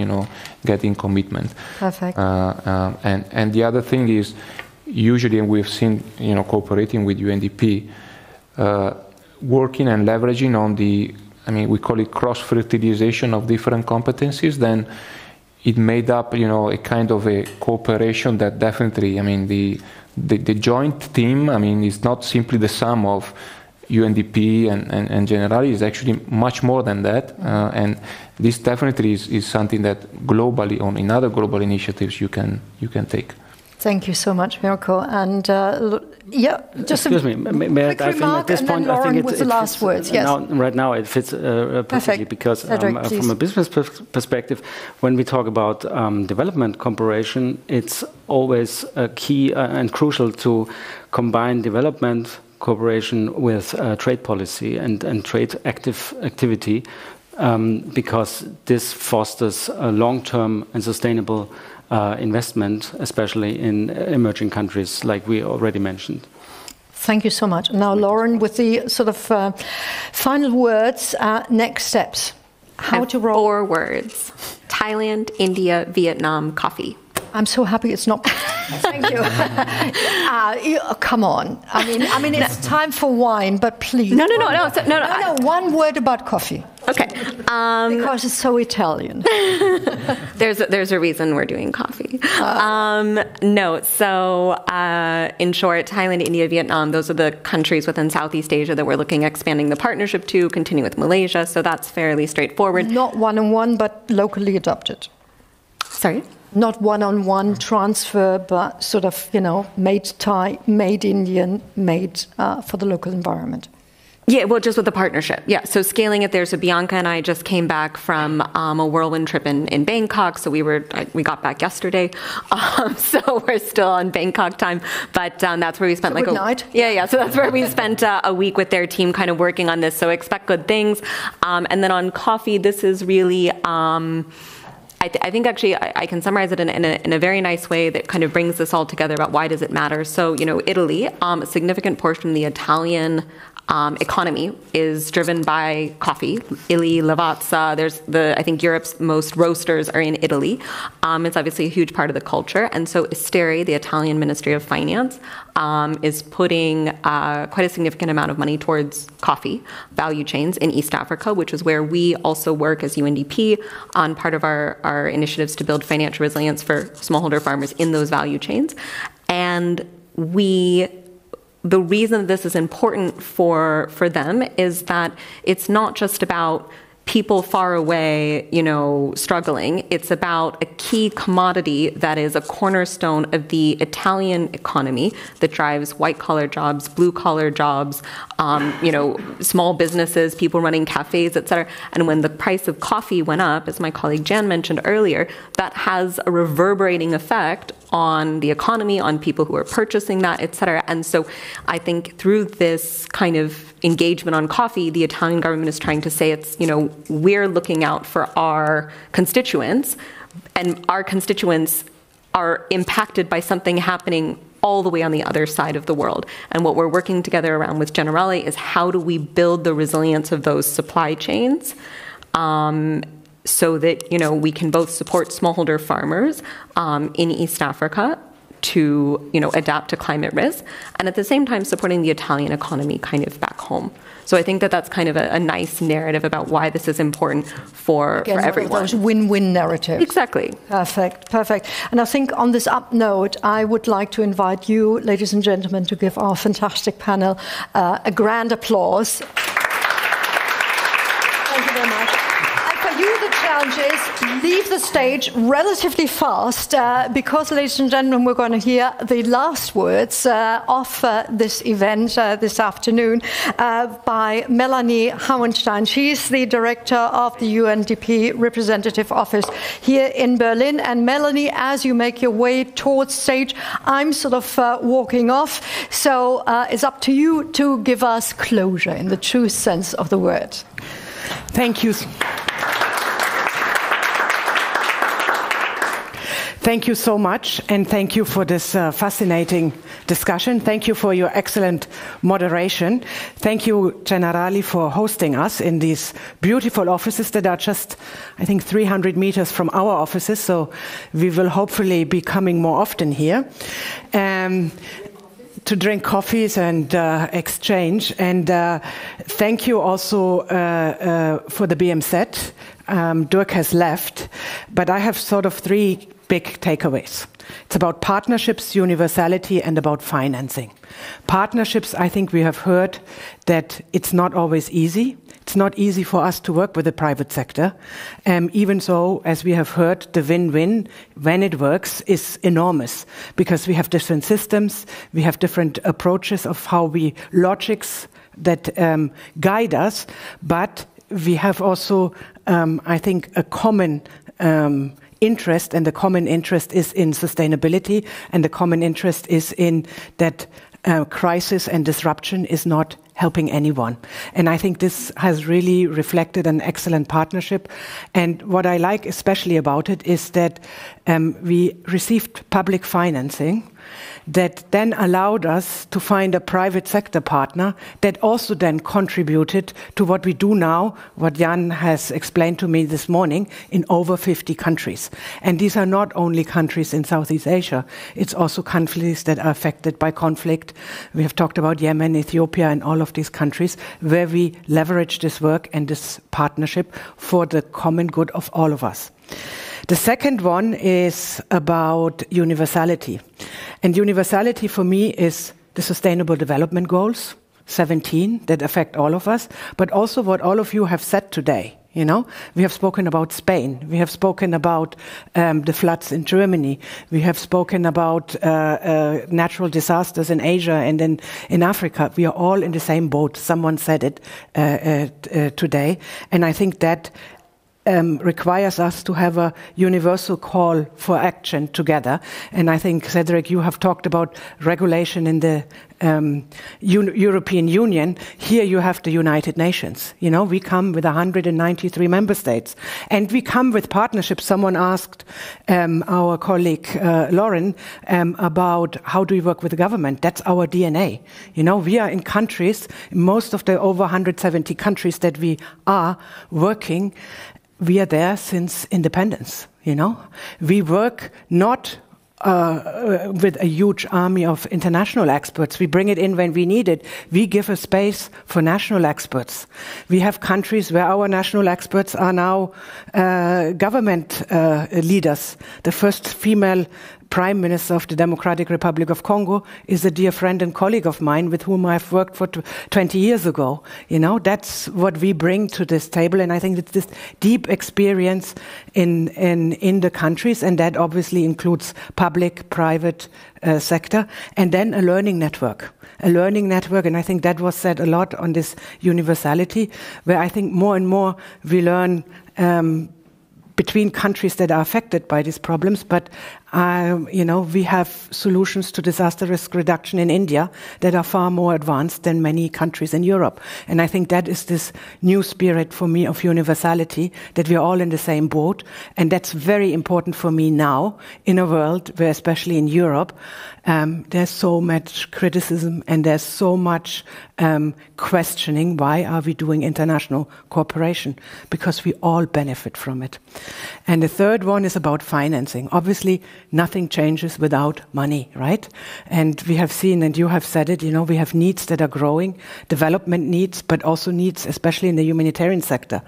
[SPEAKER 9] getting commitment.
[SPEAKER 2] Perfect.
[SPEAKER 9] And the other thing is, usually, and we've seen, cooperating with UNDP, working and leveraging on the, we call it cross-fertilization of different competencies, then it made up, a kind of a cooperation that definitely, the joint team, is not simply the sum of UNDP and Generali, is actually much more than that. And this definitely is something that globally, in other global initiatives, you can take.
[SPEAKER 2] Thank you so much, Mirko. And just
[SPEAKER 7] excuse me, may
[SPEAKER 2] quick remark, at this point, and then Lauren with the last words. Yes.
[SPEAKER 7] Right now, it fits perfectly because from a business perspective, when we talk about development cooperation, it's always key and crucial to combine development cooperation with trade policy and trade activity, because this fosters a long-term and sustainable investment, especially in emerging countries, like we already mentioned.
[SPEAKER 2] Thank you so much. Now, Lauren, with the sort of final words, next steps. How to roll?
[SPEAKER 11] 4 words. Thailand, India, Vietnam, coffee.
[SPEAKER 2] I'm so happy it's not. Thank you. Come on. It's time for wine, but please.
[SPEAKER 11] No.
[SPEAKER 2] One word about coffee.
[SPEAKER 11] Okay.
[SPEAKER 2] Because it's so Italian.
[SPEAKER 11] There's a reason we're doing coffee. No. So, in short, Thailand, India, Vietnam, those are the countries within Southeast Asia that we're looking at expanding the partnership to, continue with Malaysia. So that's fairly straightforward.
[SPEAKER 2] Not one-on-one, but locally adopted.
[SPEAKER 11] Sorry?
[SPEAKER 2] Not one-on-one transfer, but sort of, made Thai, made Indian, made for the local environment.
[SPEAKER 11] Yeah, well, just with the partnership. Yeah, so scaling it there. So Bianca and I just came back from a whirlwind trip in Bangkok. So we got back yesterday. So we're still on Bangkok time. But that's where we spent
[SPEAKER 2] good night.
[SPEAKER 11] Yeah. So that's where we spent a week with their team kind of working on this. So expect good things. And then on coffee, this is really... I think actually I can summarize it in a very nice way that kind of brings this all together about why does it matter. So, Italy, a significant portion of the Italian economy is driven by coffee. Illy, Lavazza, I think Europe's most roasters are in Italy. It's obviously a huge part of the culture. And so Esteri, the Italian Ministry of Finance, is putting quite a significant amount of money towards coffee value chains in East Africa, which is where we also work as UNDP on part of our initiatives to build financial resilience for smallholder farmers in those value chains. And the reason this is important for them is that it's not just about people far away, struggling. It's about a key commodity that is a cornerstone of the Italian economy that drives white-collar jobs, blue-collar jobs, small businesses, people running cafes, et cetera. And when the price of coffee went up, as my colleague Jan mentioned earlier, that has a reverberating effect on the economy, on people who are purchasing that, et cetera. And so I think through this kind of engagement on coffee, the Italian government is trying to say we're looking out for our constituents, and our constituents are impacted by something happening all the way on the other side of the world. And what we're working together around with Generali is how do we build the resilience of those supply chains so that, we can both support smallholder farmers in East Africa to, adapt to climate risk, and at the same time supporting the Italian economy kind of back home. So I think that that's kind of a nice narrative about why this is important for everyone.
[SPEAKER 2] Those win-win narratives.
[SPEAKER 11] Exactly.
[SPEAKER 2] Perfect. And I think on this up note, I would like to invite you, ladies and gentlemen, to give our fantastic panel a grand applause. Thank you very much. And for you, the challenge is leave the stage relatively fast because, ladies and gentlemen, we're going to hear the last words of this event this afternoon by Melanie Hauenstein. She's the director of the UNDP representative office here in Berlin. And Melanie, as you make your way towards stage, I'm sort of walking off. So it's up to you to give us closure in the true sense of the word.
[SPEAKER 12] Thank you. Thank you so much, and thank you for this fascinating discussion. Thank you for your excellent moderation. Thank you, Generali, for hosting us in these beautiful offices that are just, I think, 300 meters from our offices, so we will hopefully be coming more often here to drink coffees and exchange. And thank you also for the BMZ. Dirk has left, but I have sort of three big takeaways. It's about partnerships, universality, and about financing. Partnerships, I think we have heard that it's not always easy. It's not easy for us to work with the private sector. Even so, as we have heard, the win-win, when it works, is enormous because we have different systems, we have different approaches of how we logics that guide us, but we have also, I think, a common interest, and the common interest is in sustainability, and the common interest is in that crisis and disruption is not helping anyone. And I think this has really reflected an excellent partnership. And what I like especially about it is that we received public financing that then allowed us to find a private sector partner that also then contributed to what we do now, what Jan has explained to me this morning, in over 50 countries. And these are not only countries in Southeast Asia, it's also countries that are affected by conflict. We have talked about Yemen, Ethiopia, and all of these countries where we leverage this work and this partnership for the common good of all of us. The second one is about universality. And universality for me is the Sustainable Development Goals, 17, that affect all of us, but also what all of you have said today. We have spoken about Spain. We have spoken about the floods in Germany. We have spoken about natural disasters in Asia and in Africa. We are all in the same boat. Someone said it today. And I think that requires us to have a universal call for action together. And I think, Cedric, you have talked about regulation in the European Union. Here you have the United Nations. We come with 193 member states. And we come with partnerships. Someone asked our colleague Lauren about how do we work with the government. That's our DNA. We are in countries, most of the over 170 countries that we are working, we are there since independence, We work not with a huge army of international experts. We bring it in when we need it. We give a space for national experts. We have countries where our national experts are now government leaders. The first female Prime Minister of the Democratic Republic of Congo is a dear friend and colleague of mine with whom I've worked for 20 years ago. That's what we bring to this table, and I think it's this deep experience in the countries, and that obviously includes public, private sector, and then a learning network. And I think that was said a lot on this universality, where I think more and more we learn between countries that are affected by these problems, but we have solutions to disaster risk reduction in India that are far more advanced than many countries in Europe. And I think that is this new spirit for me of universality, that we are all in the same boat. And that's very important for me now in a world where, especially in Europe, there's so much criticism and there's so much questioning. Why are we doing international cooperation? Because we all benefit from it. And the third one is about financing. Obviously, nothing changes without money, right? And we have seen, and you have said it, we have needs that are growing, development needs, but also needs, especially in the humanitarian sector.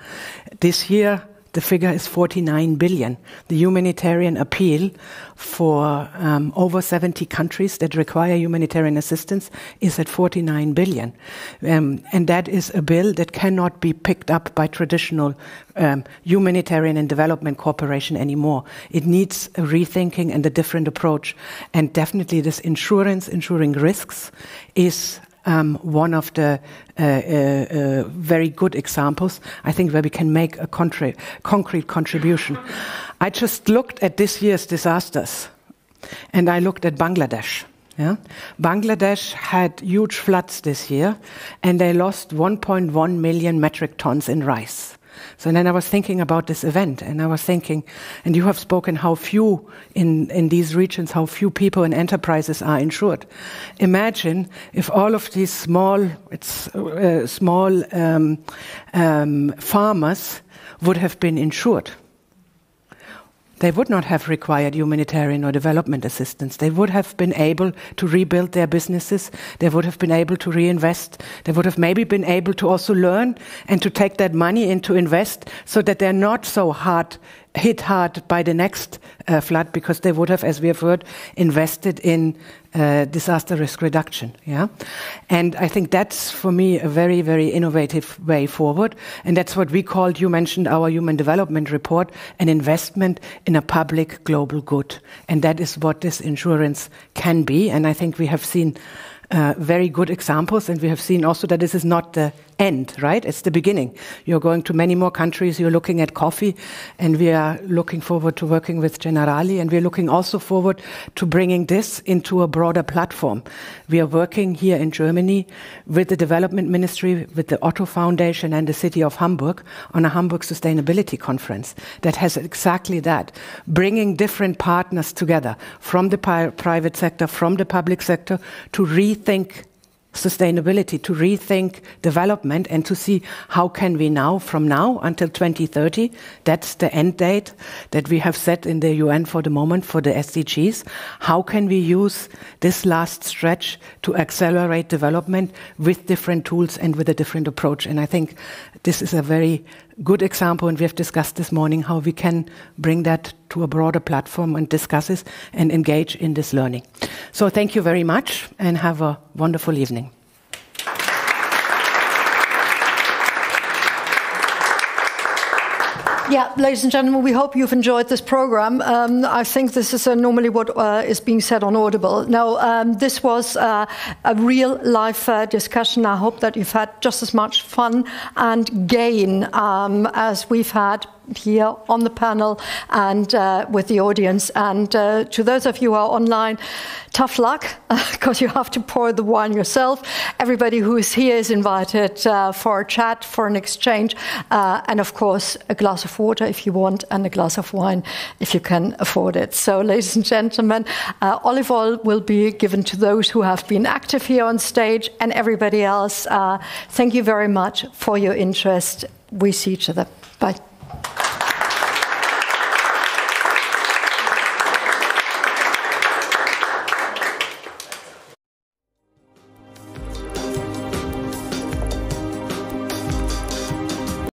[SPEAKER 12] This year, the figure is 49 billion. The humanitarian appeal for over 70 countries that require humanitarian assistance is at 49 billion. And that is a bill that cannot be picked up by traditional humanitarian and development cooperation anymore. It needs a rethinking and a different approach. And definitely this ensuring risks is one of the very good examples, I think, where we can make a concrete contribution. I just looked at this year's disasters, and I looked at Bangladesh. Yeah? Bangladesh had huge floods this year, and they lost 1.1 million metric tons in rice. So then I was thinking about this event, and I was thinking, and you have spoken how few in these regions, how few people and enterprises are insured. Imagine if all of these small farmers would have been insured. They would not have required humanitarian or development assistance. They would have been able to rebuild their businesses. They would have been able to reinvest. They would have maybe been able to also learn and to take that money and to invest so that they're not so hit hard by the next flood, because they would have, as we have heard, invested in disaster risk reduction. Yeah, and I think that's, for me, a very, very innovative way forward. And that's what we called, you mentioned our Human Development Report, an investment in a public global good. And that is what this insurance can be. And I think we have seen very good examples, and we have seen also that this is not the end, right? It's the beginning. You're going to many more countries, you're looking at coffee, and we are looking forward to working with Generali, and we're looking also forward to bringing this into a broader platform. We are working here in Germany with the Development Ministry, with the Otto Foundation and the City of Hamburg on a Hamburg Sustainability Conference that has exactly that, bringing different partners together from the private sector, from the public sector, to rethink sustainability, to rethink development, and to see how can we now, from now until 2030, that's the end date that we have set in the UN for the moment for the SDGs, how can we use this last stretch to accelerate development with different tools and with a different approach. And I think this is a very good example, and we have discussed this morning how we can bring that to a broader platform and discuss this and engage in this learning. So thank you very much, and have a wonderful evening.
[SPEAKER 2] Yeah, ladies and gentlemen, we hope you've enjoyed this program. I think this is normally what is being said on Audible. Now, this was a real live discussion. I hope that you've had just as much fun and gain as we've had here on the panel and with the audience. And to those of you who are online, tough luck, because you have to pour the wine yourself. Everybody who is here is invited for a chat, for an exchange, and of course a glass of water if you want, and a glass of wine if you can afford it. So, ladies and gentlemen, olive oil will be given to those who have been active here on stage, and everybody else. Thank you very much for your interest. We see each other. Bye.